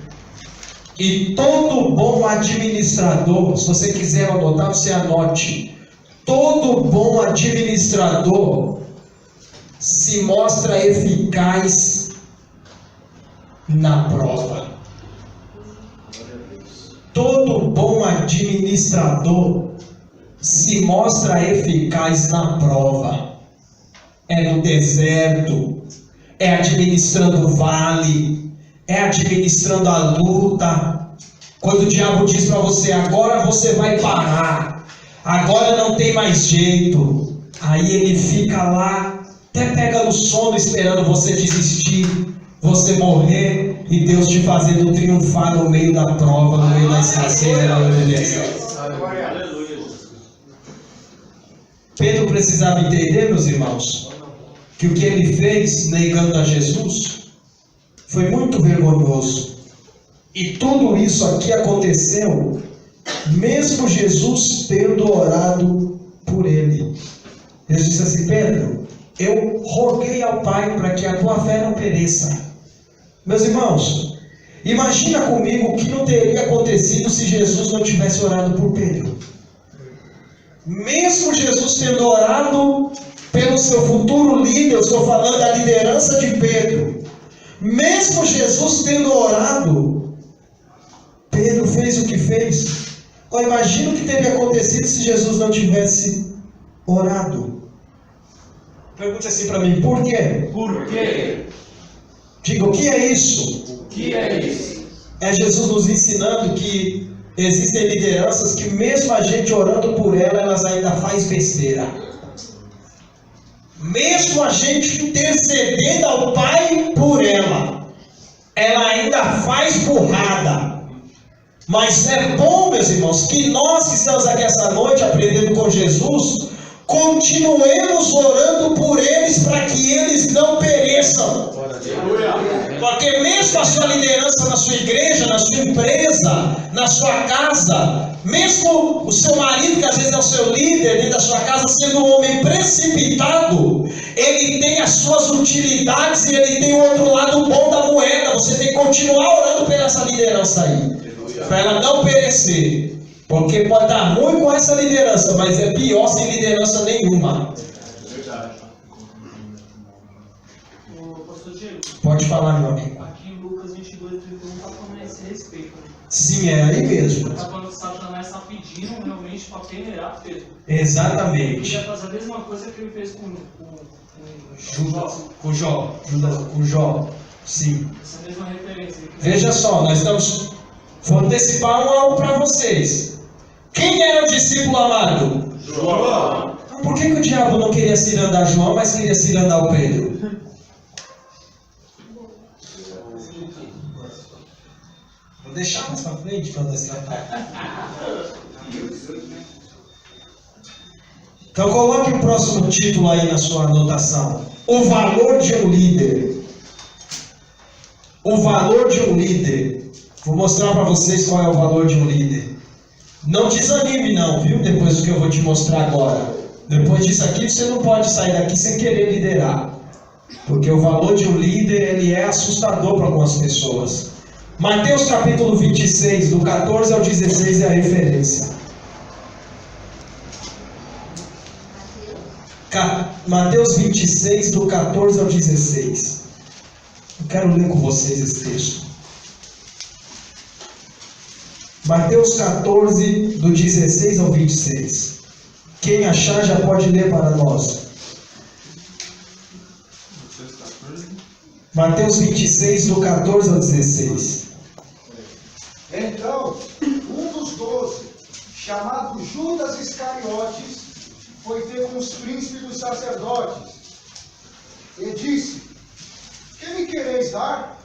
Speaker 1: E todo bom administrador, se você quiser anotar, você anote. Todo bom administrador se mostra eficaz na prova. Todo bom administrador se mostra eficaz na prova. É no deserto, é administrando o vale, é administrando a luta. Quando o diabo diz para você: agora você vai parar, agora não tem mais jeito, aí ele fica lá, até pega no sono esperando você desistir, você morrer e Deus te fazendo triunfar no meio da prova, no meio da escassez, no meio do deserto. Pedro precisava entender, meus irmãos, que o que ele fez negando a Jesus foi muito vergonhoso. E tudo isso aqui aconteceu mesmo Jesus tendo orado por ele. Jesus disse assim: Pedro, eu roguei ao Pai para que a tua fé não pereça. Meus irmãos, imagina comigo o que não teria acontecido se Jesus não tivesse orado por Pedro. Mesmo Jesus tendo orado pelo seu futuro líder, eu estou falando da liderança de Pedro. Mesmo Jesus tendo orado, Pedro fez o que fez. Imagina o que teria acontecido se Jesus não tivesse orado. Pergunte assim para mim: por quê?
Speaker 8: Por quê?
Speaker 1: Diga, o que é isso?
Speaker 8: O que é isso?
Speaker 1: É Jesus nos ensinando que existem lideranças que mesmo a gente orando por elas ainda faz besteira. Mesmo a gente intercedendo ao Pai por ela ainda faz burrada. Mas é bom, meus irmãos, que nós que estamos aqui essa noite aprendendo com Jesus, continuemos orando por eles para que eles não pereçam. Porque mesmo a sua liderança na sua igreja, na sua empresa, na sua casa, mesmo o seu marido, que às vezes é o seu líder dentro da sua casa, sendo um homem precipitado, ele tem as suas utilidades e ele tem o outro lado bom da moeda. Você tem que continuar orando por essa liderança aí, para ela não perecer. Porque pode estar ruim com essa liderança, mas é pior sem liderança nenhuma.
Speaker 5: Pastor Diego,
Speaker 1: Pode falar, meu amigo.
Speaker 5: aqui em Lucas 22, 31 está falando a esse respeito. Né?
Speaker 1: Sim, é aí mesmo.
Speaker 5: Está falando que Satanás está pedindo realmente para peneirar Pedro.
Speaker 1: Exatamente.
Speaker 5: Ele ia fazer a mesma coisa que ele fez com
Speaker 1: Jó. Sim.
Speaker 5: Essa mesma referência.
Speaker 1: Veja só, nós estamos. Vou antecipar algo para vocês. Quem era o discípulo amado?
Speaker 8: João.
Speaker 1: Então, por que o diabo não queria cirandar João, mas queria cirandar o Pedro? Vou deixar mais para frente para nós tratar. Então coloque o próximo título aí na sua anotação: o valor de um líder. O valor de um líder. Vou mostrar para vocês qual é o valor de um líder. Não desanime não, viu? Depois do que eu vou te mostrar agora. Depois disso aqui, você não pode sair daqui sem querer liderar. Porque o valor de um líder, ele é assustador para algumas pessoas. Mateus capítulo 26, do 14 ao 16 é a referência. Mateus 26, do 14 ao 16. Eu quero ler com vocês esse texto. Mateus 14, do 16 ao 26. Quem achar já pode ler para nós. Mateus 26, do 14 ao 16.
Speaker 6: Então, um dos 12, chamado Judas Iscariotes, foi ter com os príncipes dos sacerdotes e disse: que me quereis dar?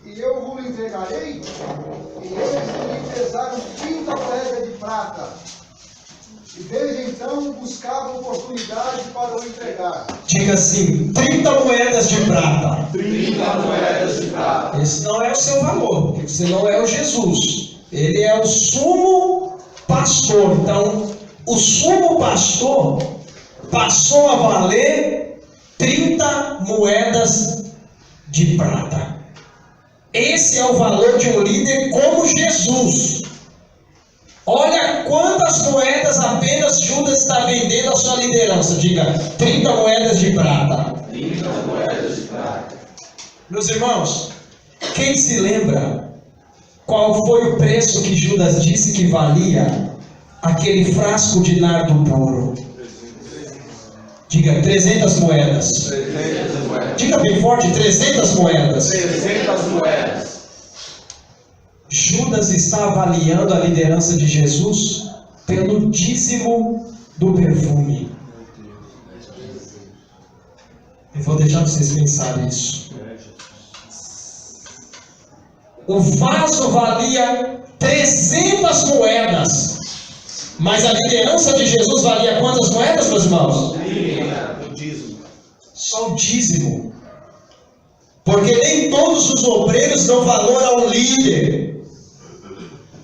Speaker 6: E eu vos entregarei? E eles lhe pesaram 30 moedas de prata. E desde então buscavam oportunidade para o entregar.
Speaker 1: Diga assim: 30 moedas de prata.
Speaker 9: 30 moedas de prata.
Speaker 1: Esse não é o seu valor, porque você não é o Jesus. Ele é o sumo pastor. Então, o sumo pastor passou a valer 30 moedas de prata. Esse é o valor de um líder como Jesus. Olha quantas moedas apenas Judas está vendendo a sua liderança. Diga, 30 moedas de prata.
Speaker 9: 30 moedas de prata.
Speaker 1: Meus irmãos, quem se lembra qual foi o preço que Judas disse que valia aquele frasco de nardo puro? Diga, 300 moedas.
Speaker 9: 300 moedas.
Speaker 1: Diga bem forte, 300 moedas.
Speaker 9: 300 moedas.
Speaker 1: Judas está avaliando a liderança de Jesus pelo dízimo do perfume. Eu vou deixar vocês pensarem isso. O vaso valia 300 moedas. Mas a liderança de Jesus valia quantas moedas, meus irmãos? Só o dízimo. Porque nem todos os obreiros dão valor ao líder.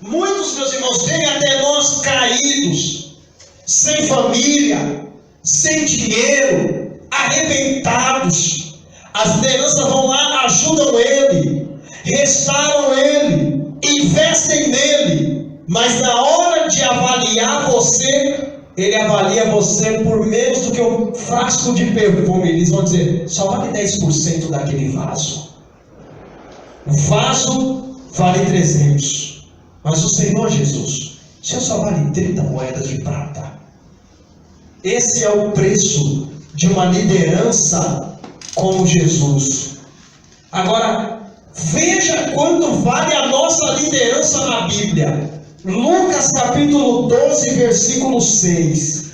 Speaker 1: Muitos, meus irmãos, vêm até nós caídos, sem família, sem dinheiro, arrebentados. As lideranças vão lá, ajudam ele, restauram ele, investem nele. Mas na hora de avaliar você, ele avalia você por menos do que um frasco de perfume. Eles vão dizer, só vale 10% daquele vaso. O vaso vale 300. Mas o Senhor Jesus, o Senhor só vale 30 moedas de prata. Esse é o preço de uma liderança como Jesus. Agora, veja quanto vale a nossa liderança na Bíblia. Lucas capítulo 12, versículo 6.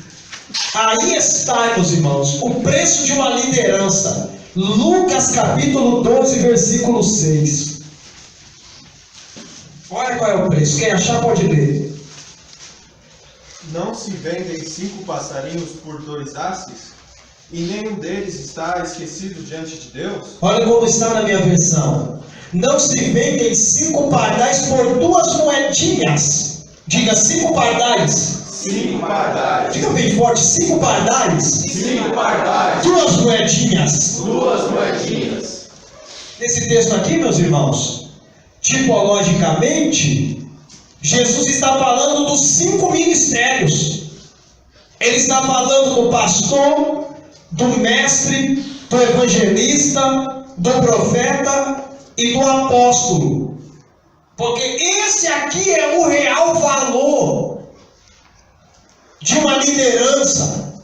Speaker 1: Aí está, meus irmãos, o preço de uma liderança. Lucas capítulo 12, versículo 6. Olha qual é o preço. Quem achar pode ler.
Speaker 8: Não se vendem 5 passarinhos por 2 asses? E nenhum deles está esquecido diante de Deus?
Speaker 1: Olha como está na minha versão. Não se vendem 5 pardais por 2 moedinhas. Diga 5 pardais.
Speaker 9: 5 pardais.
Speaker 1: Diga bem forte, 5 pardais.
Speaker 9: 5 pardais.
Speaker 1: 2 moedinhas.
Speaker 9: 2 moedinhas.
Speaker 1: Nesse texto aqui, meus irmãos, tipologicamente, Jesus está falando dos 5 ministérios. Ele está falando do pastor, do mestre, do evangelista, do profeta e do apóstolo. Porque esse aqui é o real valor de uma liderança.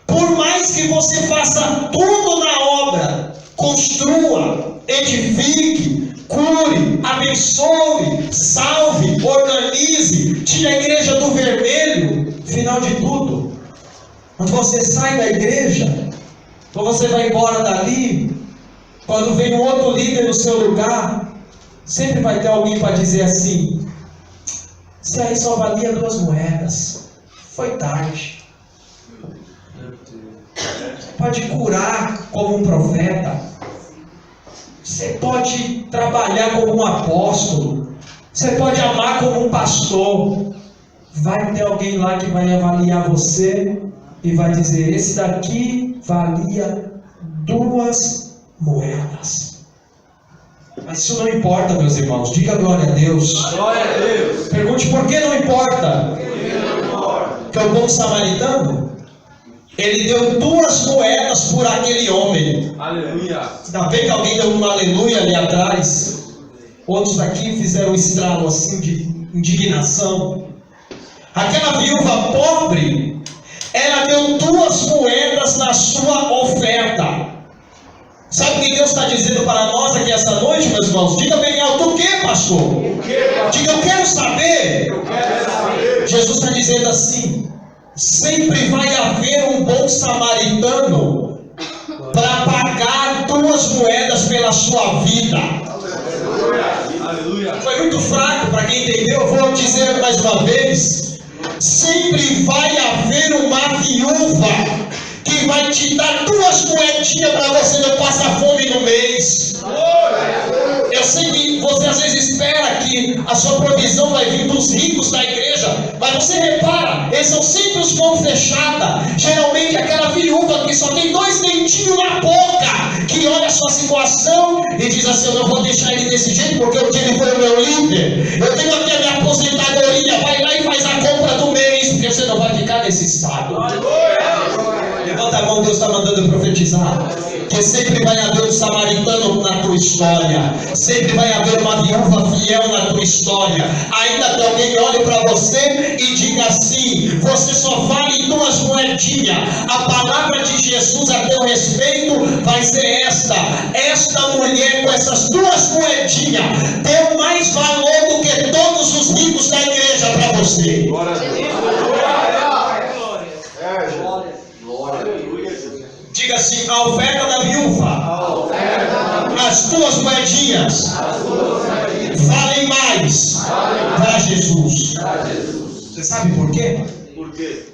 Speaker 1: Por mais que você faça tudo na obra, construa, edifique, cure, abençoe, salve, organize, tire a igreja do vermelho, final de tudo, quando você sai da igreja, quando você vai embora dali, quando vem um outro líder no seu lugar, sempre vai ter alguém para dizer assim: isso aí só valia 2 moedas, foi tarde. Pode curar como um profeta, você pode trabalhar como um apóstolo, Você pode amar como um pastor. Vai ter alguém lá que vai avaliar você e vai dizer: esse daqui valia 2 moedas. Mas isso não importa, meus irmãos. Diga glória a Deus.
Speaker 9: Glória a Deus.
Speaker 1: Pergunte: por que não importa? Porque o bom samaritano, ele deu 2 moedas por aquele homem.
Speaker 9: Aleluia.
Speaker 1: Ainda bem que alguém deu um aleluia ali atrás. Outros aqui fizeram um estralo assim de indignação. Aquela viúva pobre, ela deu 2 moedas na sua oferta. Sabe o que Deus está dizendo para nós aqui essa noite, meus irmãos? Diga bem alto: o que, pastor?
Speaker 3: O que, pastor?
Speaker 1: Diga: eu quero saber.
Speaker 3: Eu quero saber.
Speaker 1: Jesus está dizendo assim: sempre vai haver um bom samaritano para pagar 2 moedas pela sua vida.
Speaker 9: Aleluia.
Speaker 1: Foi muito fraco para quem entendeu. Eu vou dizer mais uma vez: sempre vai haver uma viúva que vai te dar 2 moedinhas para você não passar fome no mês. Eu sei que você às vezes espera que a sua provisão vai vir dos ricos da igreja, mas você repara, eles são sempre os mãos fechadas. Geralmente aquela viúva que só tem 2 dentinhos na boca, que olha a sua situação e diz assim: eu não vou deixar ele desse jeito porque o dia ele foi o meu líder. Eu tenho aqui a minha aposentadoria, vai lá e faz a compra do mês, porque você não vai ficar nesse estado. Levanta a mão, Deus está mandando eu profetizar. Que sempre vai haver um samaritano na tua história. Sempre vai haver uma viúva fiel na tua história. Ainda que alguém olhe para você e diga assim: você só vale 2 moedinhas. A palavra de Jesus a teu respeito vai ser esta: esta mulher com essas 2 moedinhas deu mais valor do que todos os ricos da igreja para você.
Speaker 9: Glória a Deus.
Speaker 1: Diga assim: a oferta da viúva, as 2 moedinhas valem mais para Jesus. Você sabe por quê?
Speaker 9: Por quê?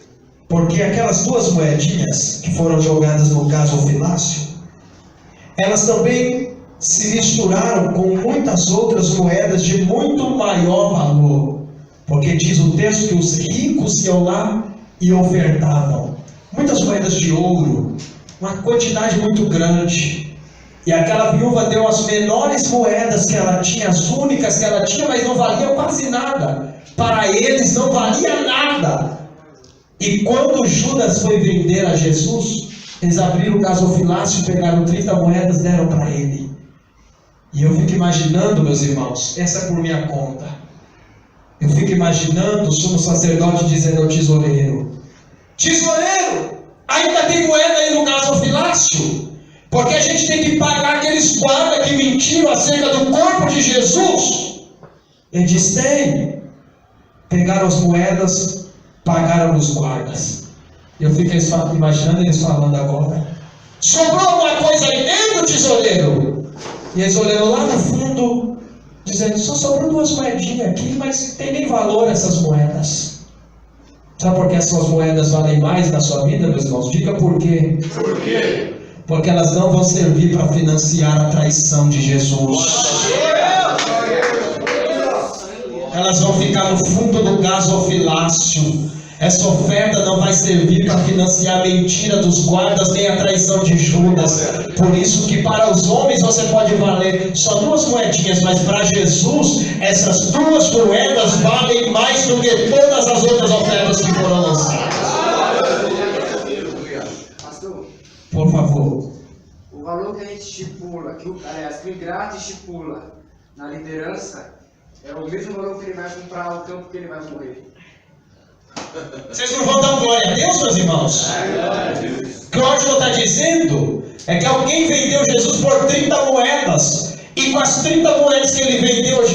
Speaker 1: Porque aquelas 2 moedinhas que foram jogadas no gasofilácio, elas também se misturaram com muitas outras moedas de muito maior valor. Porque diz o texto que os ricos iam lá e ofertavam muitas moedas de ouro, uma quantidade muito grande. E aquela viúva deu as menores moedas que ela tinha, as únicas que ela tinha, mas não valiam quase nada. Para eles não valia nada. E quando Judas foi vender a Jesus, eles abriram o gasofilácio, pegaram 30 moedas e deram para ele. E eu fico imaginando, meus irmãos, essa é por minha conta. Eu fico imaginando o sumo sacerdote dizendo ao tesoureiro: tesoureiro, ainda tem moeda aí no gasofilácio? Porque a gente tem que pagar aqueles guardas que mentiram acerca do corpo de Jesus. Ele diz: tem. Pegaram as moedas, pagaram os guardas. Eu fico imaginando eles falando agora: sobrou alguma coisa aí dentro, tesoureiro? E eles olhando lá no fundo, dizendo: só sobrou 2 moedinhas aqui, mas não tem nem valor essas moedas. Sabe por que essas moedas valem mais na sua vida, meus irmãos? Diga por quê.
Speaker 3: Por quê?
Speaker 1: Porque elas não vão servir para financiar a traição de Jesus. Elas vão ficar no fundo do gasofilácio. Essa oferta não vai servir para financiar a mentira dos guardas nem a traição de Judas. Por isso que para os homens você pode valer só 2 moedinhas, mas para Jesus essas 2 moedas valem mais do que todas as outras ofertas que foram lançadas.
Speaker 2: Pastor,
Speaker 1: Por favor.
Speaker 2: o valor que a gente estipula, que o ingrato estipula na liderança, é o mesmo valor que ele vai comprar o campo que ele vai morrer.
Speaker 1: Vocês não vão dar glória a Deus, meus irmãos? O que o Ângelo está dizendo é que alguém vendeu Jesus por 30 moedas. E com as 30 moedas que ele vendeu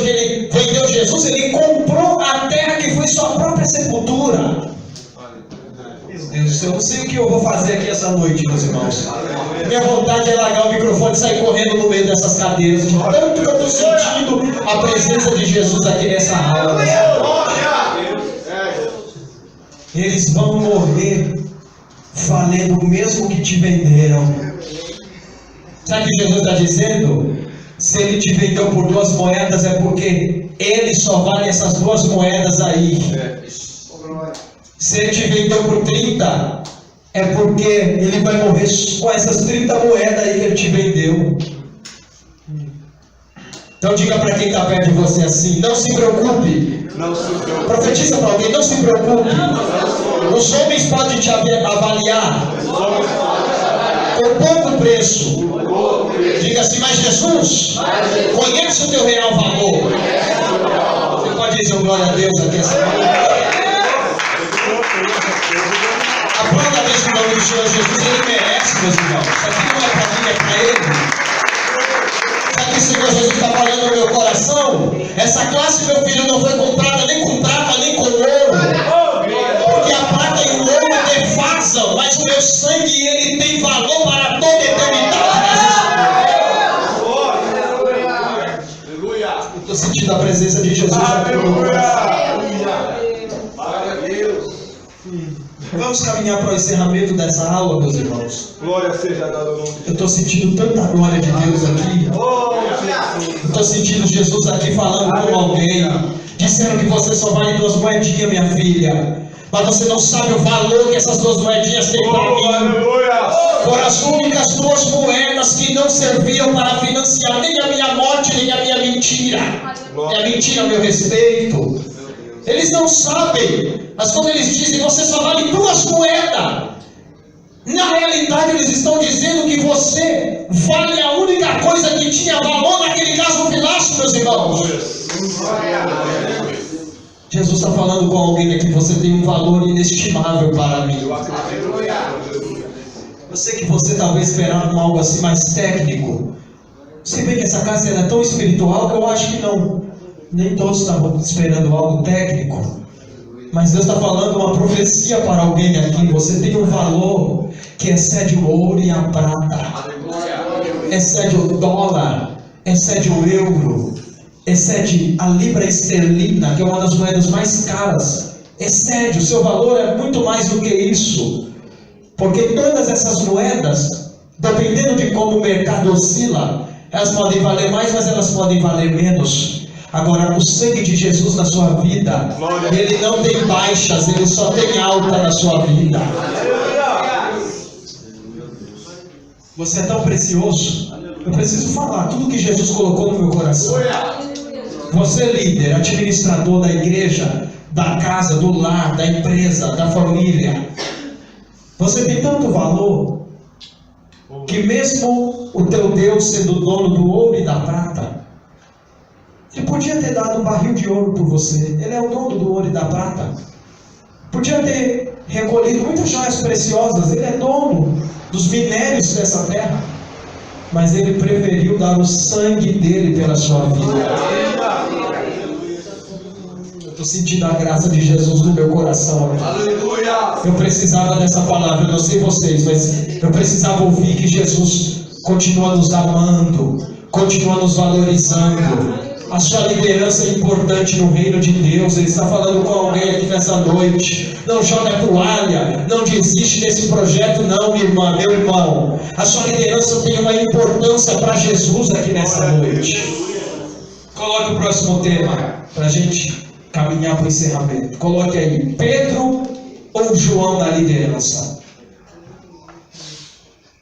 Speaker 1: Jesus, ele comprou a terra que foi sua própria sepultura. Meu Deus, eu não sei o que eu vou fazer aqui essa noite, meus irmãos. Minha vontade é largar o microfone e sair correndo no meio dessas cadeiras, de tanto que eu estou sentindo a presença de Jesus aqui nessa aula. Eles vão morrer valendo o mesmo que te venderam. Sabe o que Jesus está dizendo? Se ele te vendeu por 2 moedas é porque ele só vale essas 2 moedas aí. Se ele te vendeu por 30, é porque ele vai morrer com essas 30 moedas aí que ele te vendeu. Então diga para quem está perto de você assim: não se preocupe. Profetiza para alguém: não se preocupe. Os homens podem te avaliar por pouco preço. Diga assim: mas Jesus conhece o teu real valor. Você pode dizer glória a Deus aqui essa noite? Aplauda mesmo o nome do Senhor Jesus. Ele merece, meus irmãos. Isso aqui não é para mim, é para Ele. Sabe que o Senhor Jesus está falando no meu coração? Essa classe, meu filho, não foi comprada nem com prata, nem com ouro. Porque a prata e o ouro defasam, mas o meu sangue, ele tem valor para toda a eternidade. Eu estou sentindo a presença de Jesus aqui no meu coração. Vamos caminhar para o encerramento dessa aula, meus irmãos.
Speaker 7: Glória seja dada ao nome de
Speaker 1: Eu estou sentindo tanta glória de Deus aqui. Eu estou sentindo Jesus aqui falando com alguém. Disseram que você só vale 2 moedinhas, minha filha. Mas você não sabe o valor que essas 2 moedinhas têm para mim. Foram as únicas 2 moedas que não serviam para financiar nem a minha morte, nem a minha mentira. E a mentira a meu respeito. Eles não sabem. Mas quando eles dizem você só vale 2 moedas, na realidade eles estão dizendo que você vale a única coisa que tinha valor naquele caso filaço, meus irmãos. Jesus está falando com alguém aqui: você tem um valor inestimável para mim. Eu sei que você talvez esperava algo assim mais técnico. Se bem que essa casa era tão espiritual que eu acho que não. Nem todos estavam esperando algo técnico. Mas Deus está falando uma profecia para alguém aqui. Você tem um valor que excede o ouro e a prata, excede o dólar, excede o euro, excede a libra esterlina, que é uma das moedas mais caras. Excede, o seu valor é muito mais do que isso. Porque todas essas moedas, dependendo de como o mercado oscila, elas podem valer mais, mas elas podem valer menos. Agora, o sangue de Jesus na sua vida, ele não tem baixas, ele só tem alta na sua vida. Você é tão precioso. Eu preciso falar tudo que Jesus colocou no meu coração. Você é líder, administrador da igreja, da casa, do lar, da empresa, da família. Você tem tanto valor que mesmo o teu Deus sendo dono do ouro e da prata, Ele podia ter dado um barril de ouro por você. Ele é o dono do ouro e da prata. Podia ter recolhido muitas joias preciosas. Ele é dono dos minérios dessa terra. Mas ele preferiu dar o sangue dele pela sua vida. Eu estou sentindo a graça de Jesus no meu coração. Aleluia! Eu precisava dessa palavra. Eu não sei vocês, mas eu precisava ouvir que Jesus continua nos amando, continua nos valorizando. A sua liderança é importante no reino de Deus. Ele está falando com alguém aqui nessa noite. Não joga a toalha, não desiste desse projeto não, minha irmã, meu irmão. A sua liderança tem uma importância para Jesus aqui nessa noite. Coloque o próximo tema para a gente caminhar para o encerramento. Coloque aí: Pedro ou João na liderança?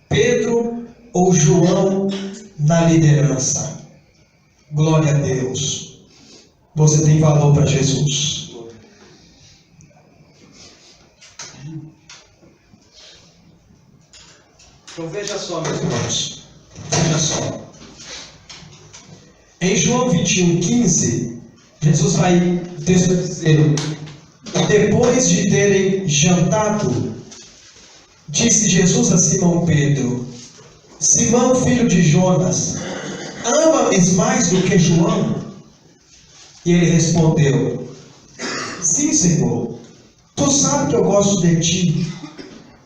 Speaker 1: Pedro ou João na liderança? Glória a Deus. Você tem valor para Jesus. Então veja só, meus irmãos. Veja só. Em João 21:15, Jesus vai, o texto vai dizer: depois de terem jantado, disse Jesus a Simão Pedro: Simão, filho de Jonas, ama-me mais do que João? E ele respondeu: sim, Senhor, tu sabes que eu gosto de ti.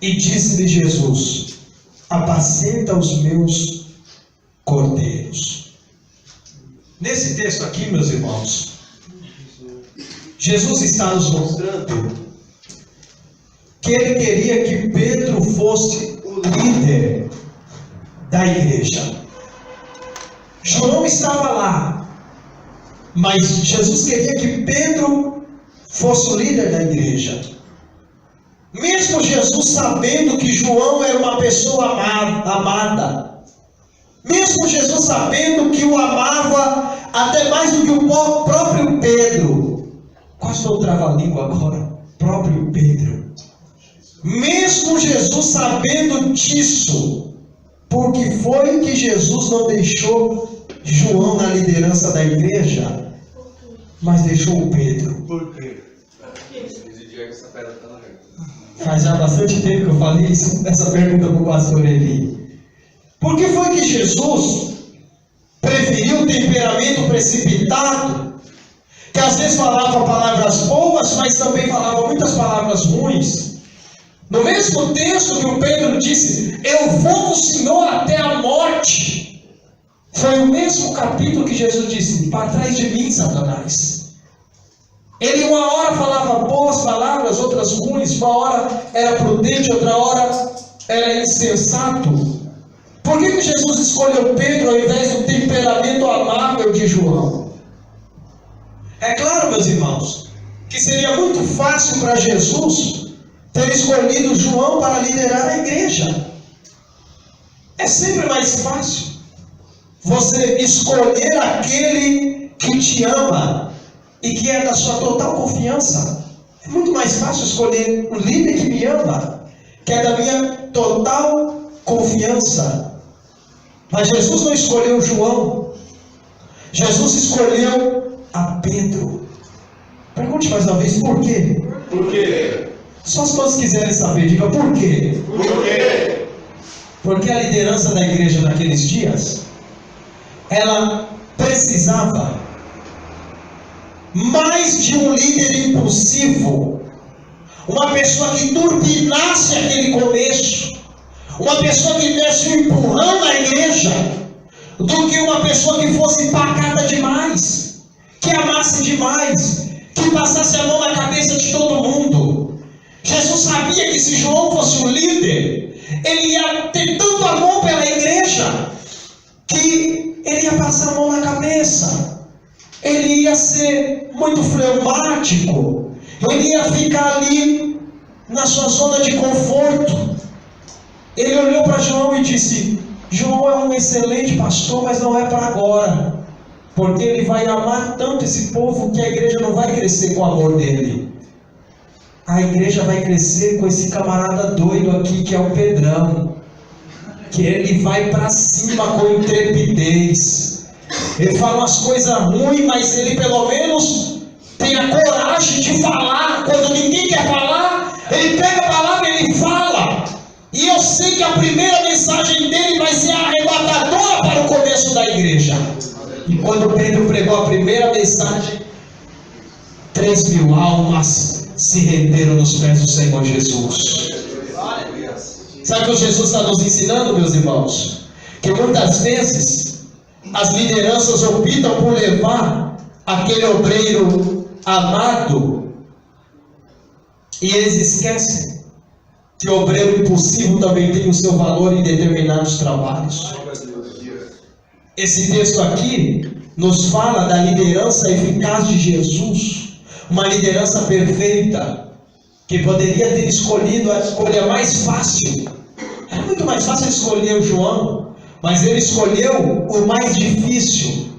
Speaker 1: E disse-lhe Jesus: apacenta os meus cordeiros. Nesse texto aqui, meus irmãos, Jesus está nos mostrando que ele queria que Pedro fosse o líder da igreja. João estava lá, Mas Jesus queria que Pedro fosse o líder da igreja. Mesmo Jesus sabendo que João era uma pessoa amada, mesmo Jesus sabendo que o amava até mais do que o próprio Pedro, quase estou trava-língua agora, próprio Pedro, mesmo Jesus sabendo disso, por que foi que Jesus não deixou João na liderança da igreja, mas deixou o Pedro?
Speaker 7: Por quê?
Speaker 1: Faz já bastante tempo que eu falei essa pergunta para o pastor Eli. Por que foi que Jesus preferiu o temperamento precipitado, que às vezes falava palavras boas, mas também falava muitas palavras ruins? No mesmo texto que o Pedro disse, eu vou com o Senhor até a morte, foi o mesmo capítulo que Jesus disse, para trás de mim, Satanás. Ele uma hora falava boas palavras, outras ruins, uma hora era prudente, outra hora era insensato. Por que Jesus escolheu Pedro ao invés do temperamento amável de João? É claro, meus irmãos, que seria muito fácil para Jesus ter escolhido João para liderar a igreja. É sempre mais fácil você escolher aquele que te ama e que é da sua total confiança. É muito mais fácil escolher um líder que me ama, que é da minha total confiança. Mas Jesus não escolheu João, Jesus escolheu a Pedro. Pergunte mais uma vez, por quê?
Speaker 7: Por quê?
Speaker 1: Só se todos quiserem saber, diga por quê?
Speaker 7: Por quê?
Speaker 1: Porque a liderança da igreja naqueles dias, ela precisava mais de um líder impulsivo, uma pessoa que turbinasse aquele começo, uma pessoa que desse um empurrão na igreja, do que uma pessoa que fosse pacata demais, que amasse demais, que passasse a mão na cabeça de todo mundo. Jesus sabia que se João fosse o líder, ele ia ter tanto amor pela igreja, que ele ia passar a mão na cabeça. Ele ia ser muito fleumático, ele ia ficar ali na sua zona de conforto. Ele olhou para João e disse, João é um excelente pastor, mas não é para agora, porque ele vai amar tanto esse povo que a igreja não vai crescer com o amor dele. A igreja vai crescer com esse camarada doido aqui que é o Pedrão, que ele vai para cima com intrepidez. Ele fala umas coisas ruins, mas ele pelo menos tem a coragem de falar. Quando ninguém quer falar, ele pega a palavra e ele fala. E eu sei que a primeira mensagem dele vai ser arrebatadora para o começo da igreja. E quando Pedro pregou a primeira mensagem, 3.000 almas se renderam nos pés do Senhor Jesus. Sabe o que Jesus está nos ensinando, meus irmãos? Que muitas vezes as lideranças optam por levar aquele obreiro amado e eles esquecem que o obreiro impulsivo também tem o seu valor em determinados trabalhos. Esse texto aqui nos fala da liderança eficaz de Jesus, uma liderança perfeita, que poderia ter escolhido a escolha mais fácil. Era muito mais fácil escolher o João, mas ele escolheu o mais difícil.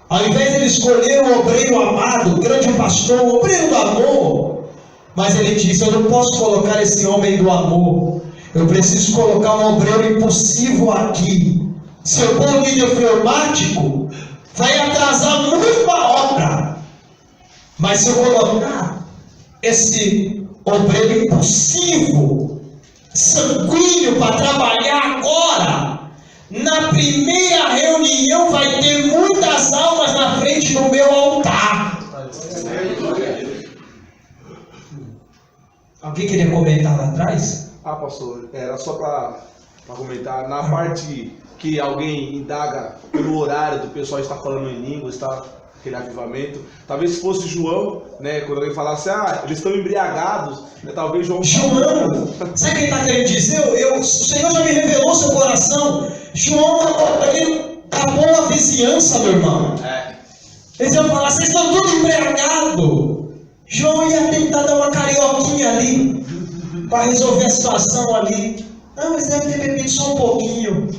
Speaker 1: Ao invés de ele escolher o obreiro amado, o grande pastor, o obreiro do amor, mas ele disse, eu não posso colocar esse homem do amor, eu preciso colocar um obreiro impulsivo aqui. Se eu pôr um líder fleumático, vai atrasar muito a obra. Mas se eu colocar esse obreiro impulsivo, sanguíneo, para trabalhar agora, na primeira reunião vai ter muitas almas na frente do meu altar. Alguém queria comentar lá atrás?
Speaker 7: Pastor, era só para comentar, na parte que alguém indaga pelo horário do pessoal estar falando em língua, está aquele avivamento, talvez se fosse João, né, quando alguém falasse, eles estão embriagados, né, talvez João,
Speaker 1: sabe o que ele está querendo dizer? O Senhor já me revelou seu coração. João, ele acabou a vizinhança, meu irmão. Eles iam falar, vocês estão tudo embriagados. João ia tentar dar uma carioquinha ali, para resolver a situação ali. Não, mas deve ter bebido só um pouquinho.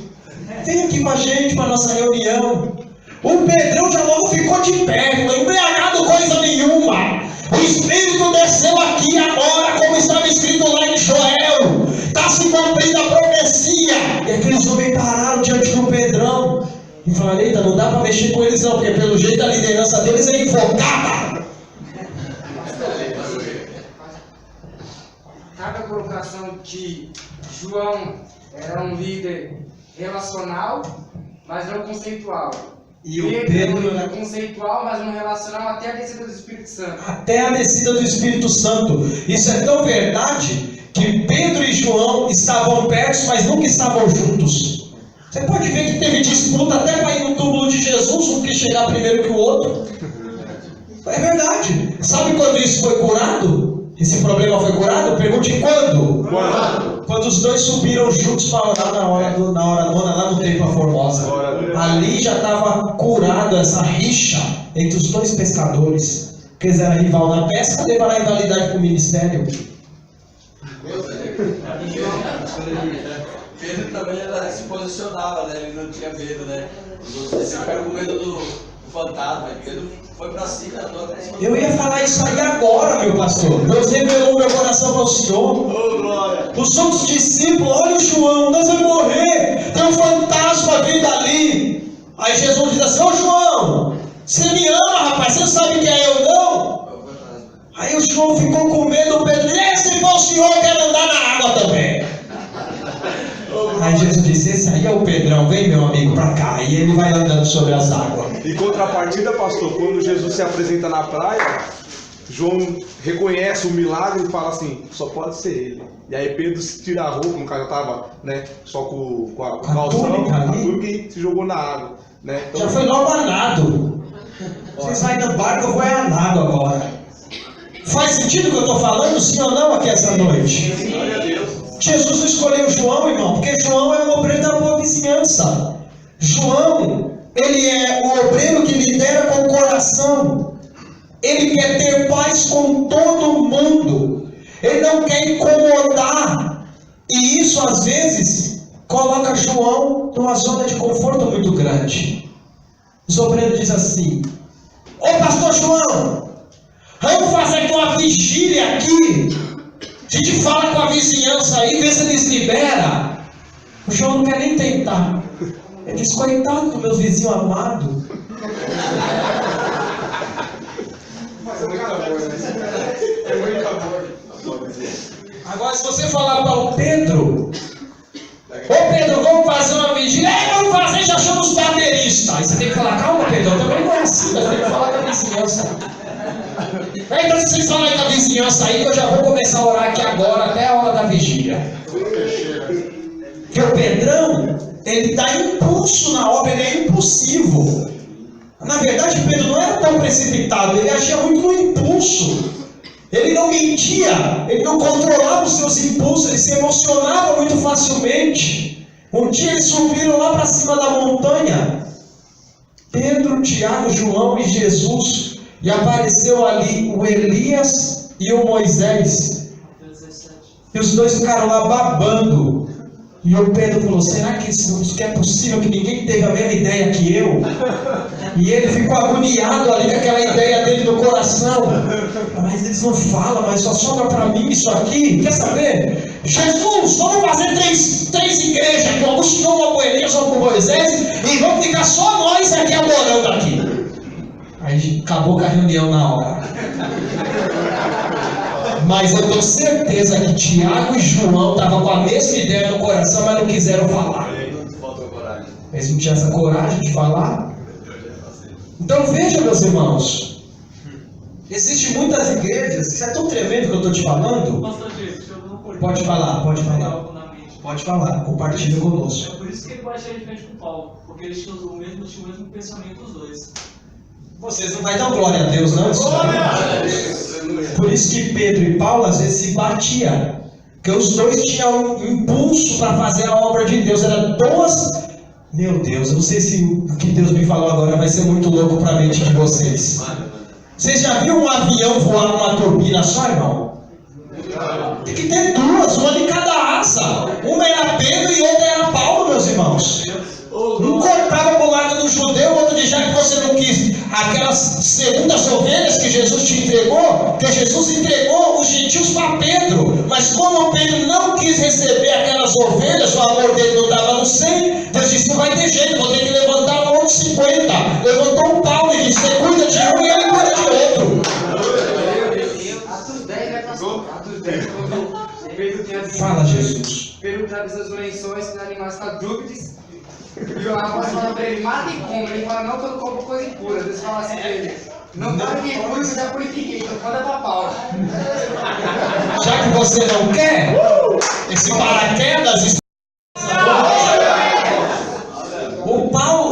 Speaker 1: Vem aqui com a gente para nossa reunião. O Pedrão já logo ficou de pé, não embriagado coisa nenhuma. O Espírito desceu aqui agora, como estava escrito lá em Joel. Está se cumprindo a profecia. E aqueles homens pararam diante do Pedrão e falaram, eita, não dá para mexer com eles não, porque pelo jeito a liderança deles é invocada.
Speaker 2: Cabe a colocação que João era um líder relacional, mas não conceitual.
Speaker 1: E o Pedro
Speaker 2: era conceitual, mas não relacional até a descida do Espírito Santo.
Speaker 1: Até a descida do Espírito Santo. Isso é tão verdade que Pedro e João estavam perto, mas nunca estavam juntos. Você pode ver que teve disputa até para ir no túmulo de Jesus, um quis chegar primeiro que o outro. É verdade. Sabe quando isso foi curado? Esse problema foi curado? Pergunte quando? Quando os dois subiram juntos para orar na hora nona, lá no Templo Formosa. Ali já estava curado essa rixa entre os dois pescadores. Que eles eram rival na pesca, levaram a rivalidade para o ministério.
Speaker 9: Pedro também se posicionava, né? Ele não tinha medo, né? Os outros ficaram com medo do fantasma. Pedro foi para cima.
Speaker 1: Eu ia falar isso aí agora, meu pastor. Deus revelou meu coração para o Senhor. Os outros discípulos, olha o João, nós vamos morrer. Tem um fantasma vindo ali. Aí Jesus diz assim, ô João, você me ama, rapaz, você não sabe quem é eu não? Aí o João ficou com medo, o Pedro disse, se for o Senhor, eu quero andar na água também. Aí Jesus disse, esse aí é o Pedrão, vem meu amigo pra cá. E ele vai andando sobre as águas.
Speaker 7: Em contrapartida, pastor, quando Jesus se apresenta na praia, João reconhece o milagre e fala assim, só pode ser ele. E aí Pedro tira a roupa, no caso já estava, né, só com a calção, a túnica e se jogou na água. Né? Então,
Speaker 1: já foi logo a nado. Vocês vão no barco, eu vou a nado agora. Faz sentido o que eu estou falando, sim ou não, aqui essa noite?
Speaker 7: glória a Deus.
Speaker 1: Jesus não escolheu João, irmão, porque João é o obreiro da boa vizinhança. João, ele é o obreiro que lidera com o coração. Ele quer ter paz com todo mundo. Ele não quer incomodar. E isso, às vezes, coloca João numa zona de conforto muito grande. Os obreiros dizem assim, ô pastor João, vamos fazer aqui uma vigília aqui. A gente fala com a vizinhança aí, vê se eles liberam. O João não quer nem tentar. Ele diz, coitado do meu vizinho amado.
Speaker 6: Mas é muito amor, né? É muito amor.
Speaker 1: Agora, se você falar para o Pedro, ô Pedro, vamos fazer uma vigília. Vamos fazer, já chama os bateristas. Aí você tem que falar, calma Pedro, também não é assim, nós temos que falar com a vizinhança. Então, se vocês falarem com a vizinhança aí, eu já vou começar a orar aqui agora, até a hora da vigília. Porque o Pedrão, ele dá impulso na obra, ele é impulsivo. Na verdade, Pedro não era tão precipitado, ele agia muito no impulso. Ele não mentia, ele não controlava os seus impulsos, ele se emocionava muito facilmente. Um dia eles subiram lá para cima da montanha, Pedro, Tiago, João e Jesus. E apareceu ali o Elias e o Moisés. E os dois ficaram lá babando. E o Pedro falou, será que isso é possível que ninguém teve a mesma ideia que eu? E ele ficou agoniado ali com aquela ideia dele no coração. Mas eles não falam, mas só sobra para mim isso aqui. Quer saber? Jesus, vamos fazer três igrejas aqui. Uma Agostinho, uma com Elias, uma com Moisés. E vamos ficar só nós aqui adorando aqui. Aí acabou com a reunião na hora. Mas eu tenho certeza que Tiago e João estavam com a mesma ideia no coração, mas não quiseram falar. Eles não tinham essa coragem de falar. Então veja, meus irmãos, existem muitas igrejas. Isso é tão tremendo que eu estou te falando. Pode falar, pode falar. Pode falar, compartilha conosco.
Speaker 5: É por isso que ele vai achar diferente com Paulo, porque eles tinham o mesmo pensamento dos dois.
Speaker 1: Vocês não vão dar glória a Deus, não? Por isso que Pedro e Paulo às vezes se batiam. Porque os dois tinham um impulso para fazer a obra de Deus. Eram duas Meu Deus, eu não sei se o que Deus me falou agora vai ser muito louco para a mente de vocês. Vocês já viram um avião voar numa turbina só, irmão? Tem que ter duas, uma de cada asa. Uma era Pedro e outra era Paulo, meus irmãos. Um cortava pro lado do judeu, o outro dizia que você não quis aquelas segundas ovelhas que Jesus te entregou, que Jesus entregou os gentios para Pedro. Mas como Pedro não quis receber aquelas ovelhas, o amor dele não estava no 100, Deus disse, não vai ter jeito, vou ter que levantar um outro 50. Levantou um Paulo e disse, você cuida de um e ele cuida de outro.
Speaker 2: Atos 10 vai passar. Atos 10, quando Pedro tinha
Speaker 1: Fala, Jesus.
Speaker 2: Pedro traz as lençóis que os animais quadrúpedes. E o apóstolo fala pra ele, mata e come. Ele fala, não, que eu não como coisa impura. Deus fala assim pra ele, não come que é impuro, eu já purifiquei, então manda pra Paulo.
Speaker 1: Já que você não quer, esse paraquedas...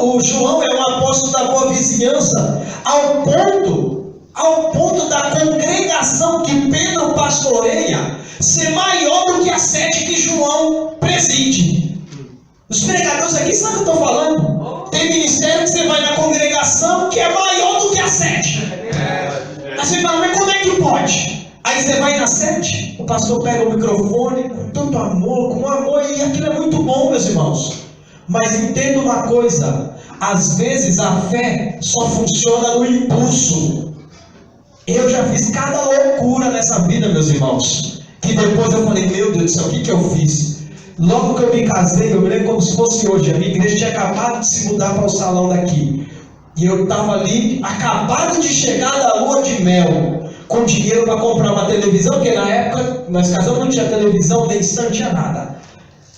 Speaker 1: O João é um apóstolo da boa vizinhança, ao ponto da congregação que Pedro pastoreia ser maior do que a sede que João preside. Os pregadores aqui sabem o que eu estou falando? Tem ministério que você vai na congregação que é maior do que a sede. Aí você fala, mas como é que pode? Aí você vai na sede, o pastor pega o microfone com tanto amor, e aquilo é muito bom, meus irmãos. Mas entenda uma coisa, às vezes a fé só funciona no impulso. Eu já fiz cada loucura nessa vida, meus irmãos, que depois eu falei, meu Deus do céu, o que eu fiz? Logo que eu me casei, eu me lembro como se fosse hoje, a minha igreja tinha acabado de se mudar para o salão daqui, e eu estava ali, acabado de chegar da lua de mel, com dinheiro para comprar uma televisão, porque na época, nós casamos, não tinha televisão, nem não tinha nada.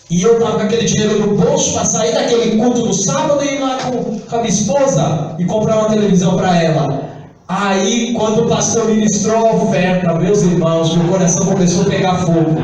Speaker 1: E eu estava com aquele dinheiro no bolso para sair daquele culto no sábado e ir lá com a minha esposa e comprar uma televisão para ela. Aí, quando o pastor ministrou a oferta, meus irmãos, meu coração começou a pegar fogo.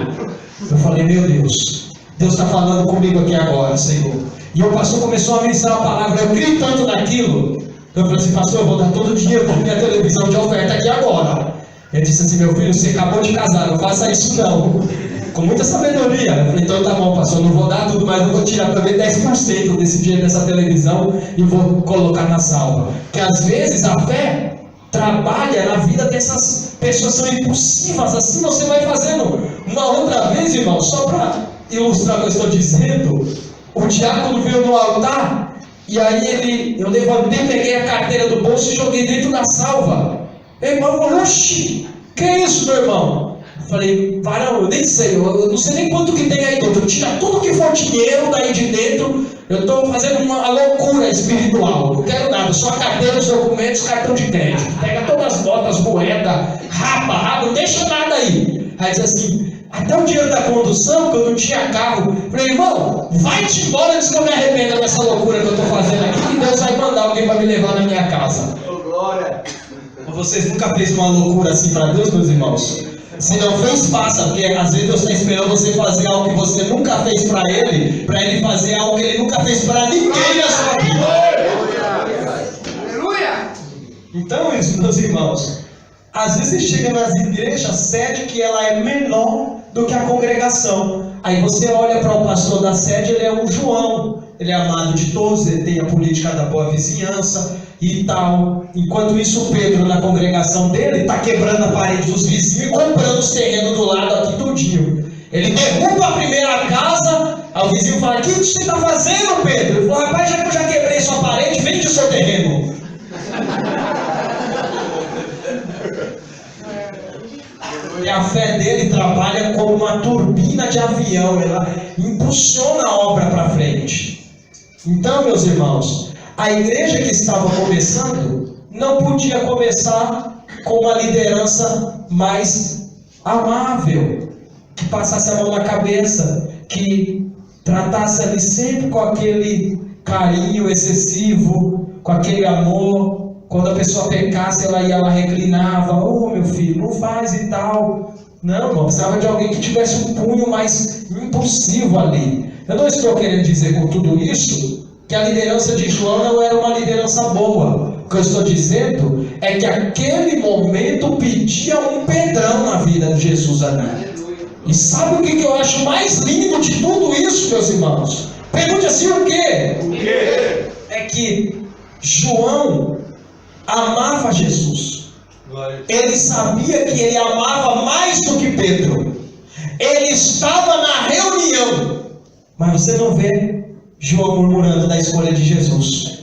Speaker 1: Eu falei, meu Deus está falando comigo aqui agora, Senhor. E o pastor começou a ministrar a palavra, eu criei tanto naquilo. Eu falei assim, pastor, eu vou dar todo o dinheiro para minha televisão de oferta aqui agora. Ele disse assim, meu filho, você acabou de casar, não faça isso não. Com muita sabedoria. Eu falei, então tá bom, pastor, não vou dar tudo, mas eu vou tirar também 10% desse dinheiro dessa televisão e vou colocar na salva. Porque às vezes a fé trabalha na vida dessas pessoas que são impulsivas, assim você vai fazendo. Uma outra vez, irmão, só para ilustrar o que eu estou dizendo, o diácono veio no altar e aí eu levantei, peguei a carteira do bolso e joguei dentro da salva. Meu irmão falou, oxi, que é isso, meu irmão? Eu falei, varão, eu nem sei, eu não sei nem quanto que tem aí dentro. Tira tudo que for dinheiro daí de dentro. Eu estou fazendo uma loucura espiritual. Não quero nada, só a carteira, os documentos, cartão de crédito. Pega todas as botas, moeda, rapa, não deixa nada aí. Aí diz assim, até o dinheiro da condução, que eu não tinha carro. Eu falei, irmão, vai-te embora antes que eu me arrependa dessa loucura que eu estou fazendo aqui, que Deus vai mandar alguém para me levar na minha casa.
Speaker 9: Glória!
Speaker 1: Vocês nunca fez uma loucura assim para Deus, meus irmãos? Se não fez, faça, porque às vezes Deus está esperando você fazer algo que você nunca fez para Ele fazer algo que Ele nunca fez para ninguém na sua vida.
Speaker 2: Aleluia!
Speaker 1: Então, meus irmãos, às vezes chega nas igrejas, sede que ela é menor do que a congregação. Aí você olha para o pastor da sede, ele é um João, ele é amado de todos, ele tem a política da boa vizinhança e tal. Enquanto isso, Pedro, na congregação dele, está quebrando a parede dos vizinhos e comprando os terrenos do lado aqui tudinho. Ele derruba a primeira casa, aí o vizinho fala, o que você está fazendo, Pedro? Ele falou, rapaz, já que eu já quebrei sua parede, vende o seu terreno. E a fé dele trabalha como uma turbina de avião, ela impulsiona a obra para frente. Então, meus irmãos, a igreja que estava começando não podia começar com uma liderança mais amável, que passasse a mão na cabeça, que tratasse ali sempre com aquele carinho excessivo, com aquele amor. Quando a pessoa pecasse, ela ia lá, reclinava, meu filho, não faz e tal. Não, irmão, precisava de alguém que tivesse um punho mais impulsivo ali. Eu não estou querendo dizer com tudo isso que a liderança de João não era uma liderança boa. O que eu estou dizendo é que aquele momento pedia um Pedrão na vida de Jesus ali. E sabe o que eu acho mais lindo de tudo isso, meus irmãos? Pergunte assim, o quê?
Speaker 7: O quê?
Speaker 1: É que João amava Jesus. Ele sabia que ele amava mais do que Pedro. Ele estava na reunião. Mas você não vê João murmurando da escolha de Jesus.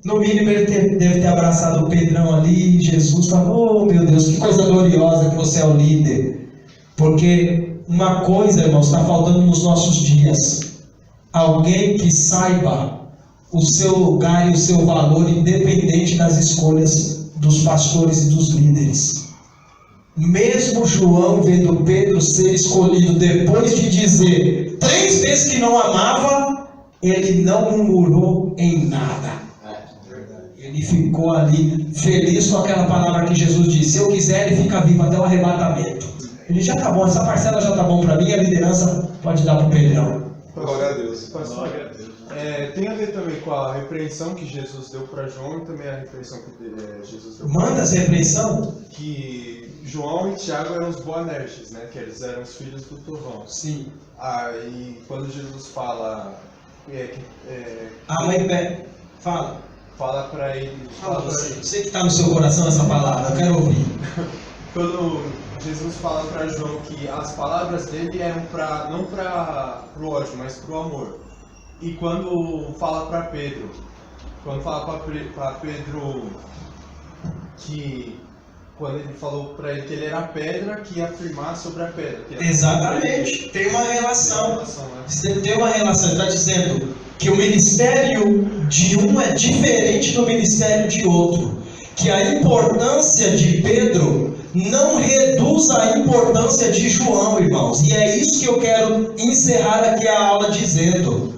Speaker 1: No mínimo ele deve ter abraçado o Pedrão ali. Jesus falou, oh meu Deus, que coisa gloriosa que você é o líder. Porque uma coisa, irmãos, está faltando nos nossos dias. Alguém que saiba o seu lugar e o seu valor, independente das escolhas dos pastores e dos líderes. Mesmo João vendo Pedro ser escolhido depois de dizer 3 vezes que não amava, ele não murmurou em nada. Ele ficou ali feliz com aquela palavra que Jesus disse: se eu quiser, ele fica vivo até o arrebatamento. Ele já tá bom, essa parcela já tá bom para mim, a liderança pode dar para o Pedrão.
Speaker 8: Glória a Deus. Tem a ver também com a repreensão que Jesus deu para João e também a repreensão que Jesus deu para
Speaker 1: Manda essa repreensão?
Speaker 8: Que João e Tiago eram os Boanerges, né? Que eles eram os filhos do trovão.
Speaker 1: Sim.
Speaker 8: E quando Jesus fala...
Speaker 1: A mãe fala.
Speaker 8: Fala para ele...
Speaker 1: Fala você que está no seu coração essa palavra, eu quero ouvir.
Speaker 8: Quando Jesus fala para João que as palavras dele eram não para o ódio, mas para o amor. E quando fala para Pedro, para Pedro que quando ele falou para ele que ele era a pedra que ia afirmar sobre a pedra.
Speaker 1: Exatamente, tem uma relação. Tem uma relação, está dizendo que o ministério de um é diferente do ministério de outro. Que a importância de Pedro não reduz a importância de João, irmãos. E é isso que eu quero encerrar aqui a aula dizendo.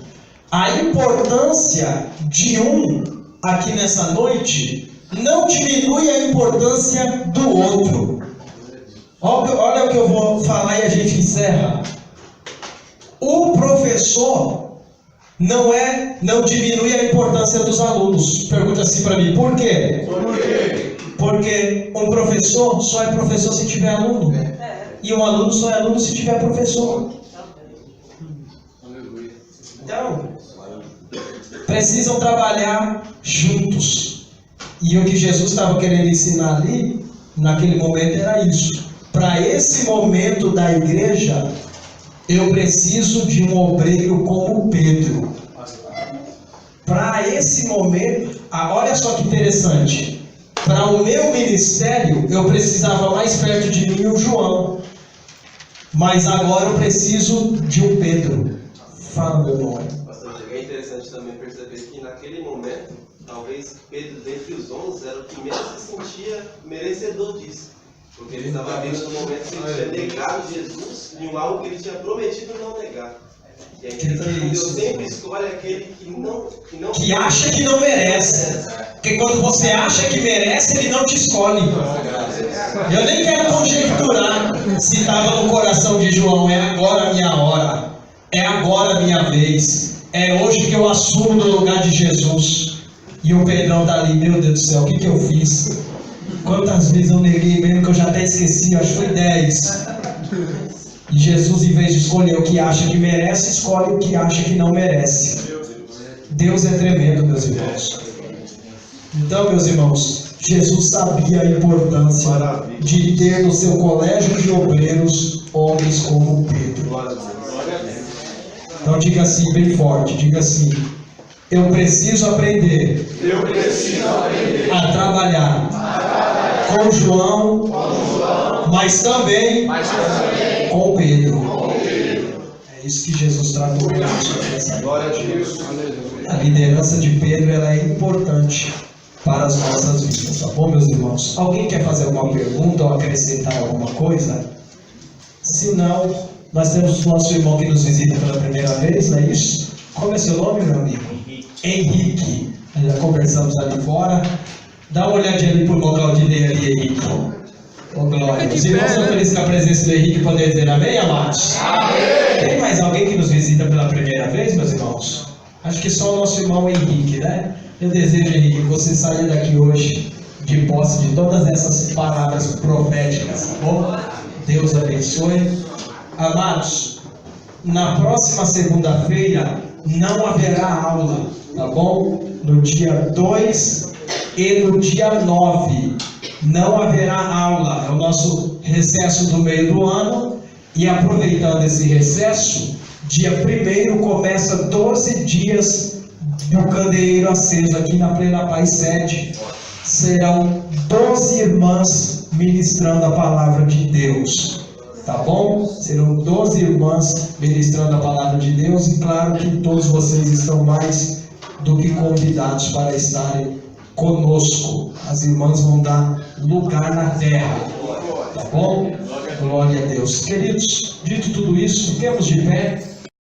Speaker 1: A importância de um aqui nessa noite não diminui a importância do outro. Olha o que eu vou falar e a gente encerra. O professor não diminui a importância dos alunos. Pergunta assim para mim, por quê?
Speaker 7: Por quê?
Speaker 1: Porque um professor só é professor se tiver aluno. E um aluno só é aluno se tiver professor. Então, precisam trabalhar juntos. E o que Jesus estava querendo ensinar ali, naquele momento, era isso. Para esse momento da igreja, eu preciso de um obreiro como Pedro. Para esse momento, olha só que interessante. Para o meu ministério, eu precisava mais perto de mim o João. Mas agora eu preciso de um Pedro. Fala, meu irmão.
Speaker 10: É interessante também perceber que naquele momento, talvez Pedro, dentre os 11, era o que menos se sentia merecedor disso. Porque ele estava vendo no momento que ele tinha negado Jesus em algo que ele tinha prometido não negar. E aí Deus sempre escolhe aquele que
Speaker 1: acha que não merece. Porque quando você acha que merece, ele não te escolhe. Eu nem quero conjecturar se estava no coração de João. É agora a minha hora. É agora a minha vez. É hoje que eu assumo no lugar de Jesus. E o Pedrão está ali, meu Deus do céu, o que eu fiz? Quantas vezes eu neguei mesmo que eu já até esqueci, acho que foi 10. E Jesus, em vez de escolher o que acha que merece, escolhe o que acha que não merece. Deus é tremendo, meus irmãos. Então, meus irmãos, Jesus sabia a importância de ter no seu colégio de obreiros homens como Pedro. Então diga assim bem forte, diga assim: eu preciso aprender a trabalhar com João, mas também com Pedro. É isso que Jesus tratou.
Speaker 7: Glória a Deus.
Speaker 1: A liderança de Pedro, ela é importante para as nossas vidas, tá bom, meus irmãos? Alguém quer fazer alguma pergunta ou acrescentar alguma coisa? Se não, nós temos o nosso irmão que nos visita pela primeira vez, não é isso? Qual é seu nome, meu amigo? Henrique. Já conversamos ali fora. Dá uma olhadinha ali pro local de ler ali, Henrique. Ô, glória. Os irmãos estão felizes com a presença do Henrique, poder dizer amém, amados? Amém! Tem mais alguém que nos visita pela primeira vez, meus irmãos? Acho que só o nosso irmão Henrique, né? Eu desejo, Henrique, que você saia daqui hoje de posse de todas essas palavras proféticas, tá bom? Deus abençoe. Amados, na próxima segunda-feira não haverá aula, tá bom? No dia 2 e no dia 9 não haverá aula. É o nosso recesso do meio do ano. E aproveitando esse recesso, dia 1º começa 12 dias do candeeiro aceso aqui na Plena Paz sede. Serão 12 irmãs ministrando a palavra de Deus, tá bom? Serão 12 irmãs ministrando a palavra de Deus, e claro que todos vocês estão mais do que convidados para estarem conosco. As irmãs vão dar lugar na terra, tá bom? Glória a Deus. Queridos, dito tudo isso, fiquemos de pé.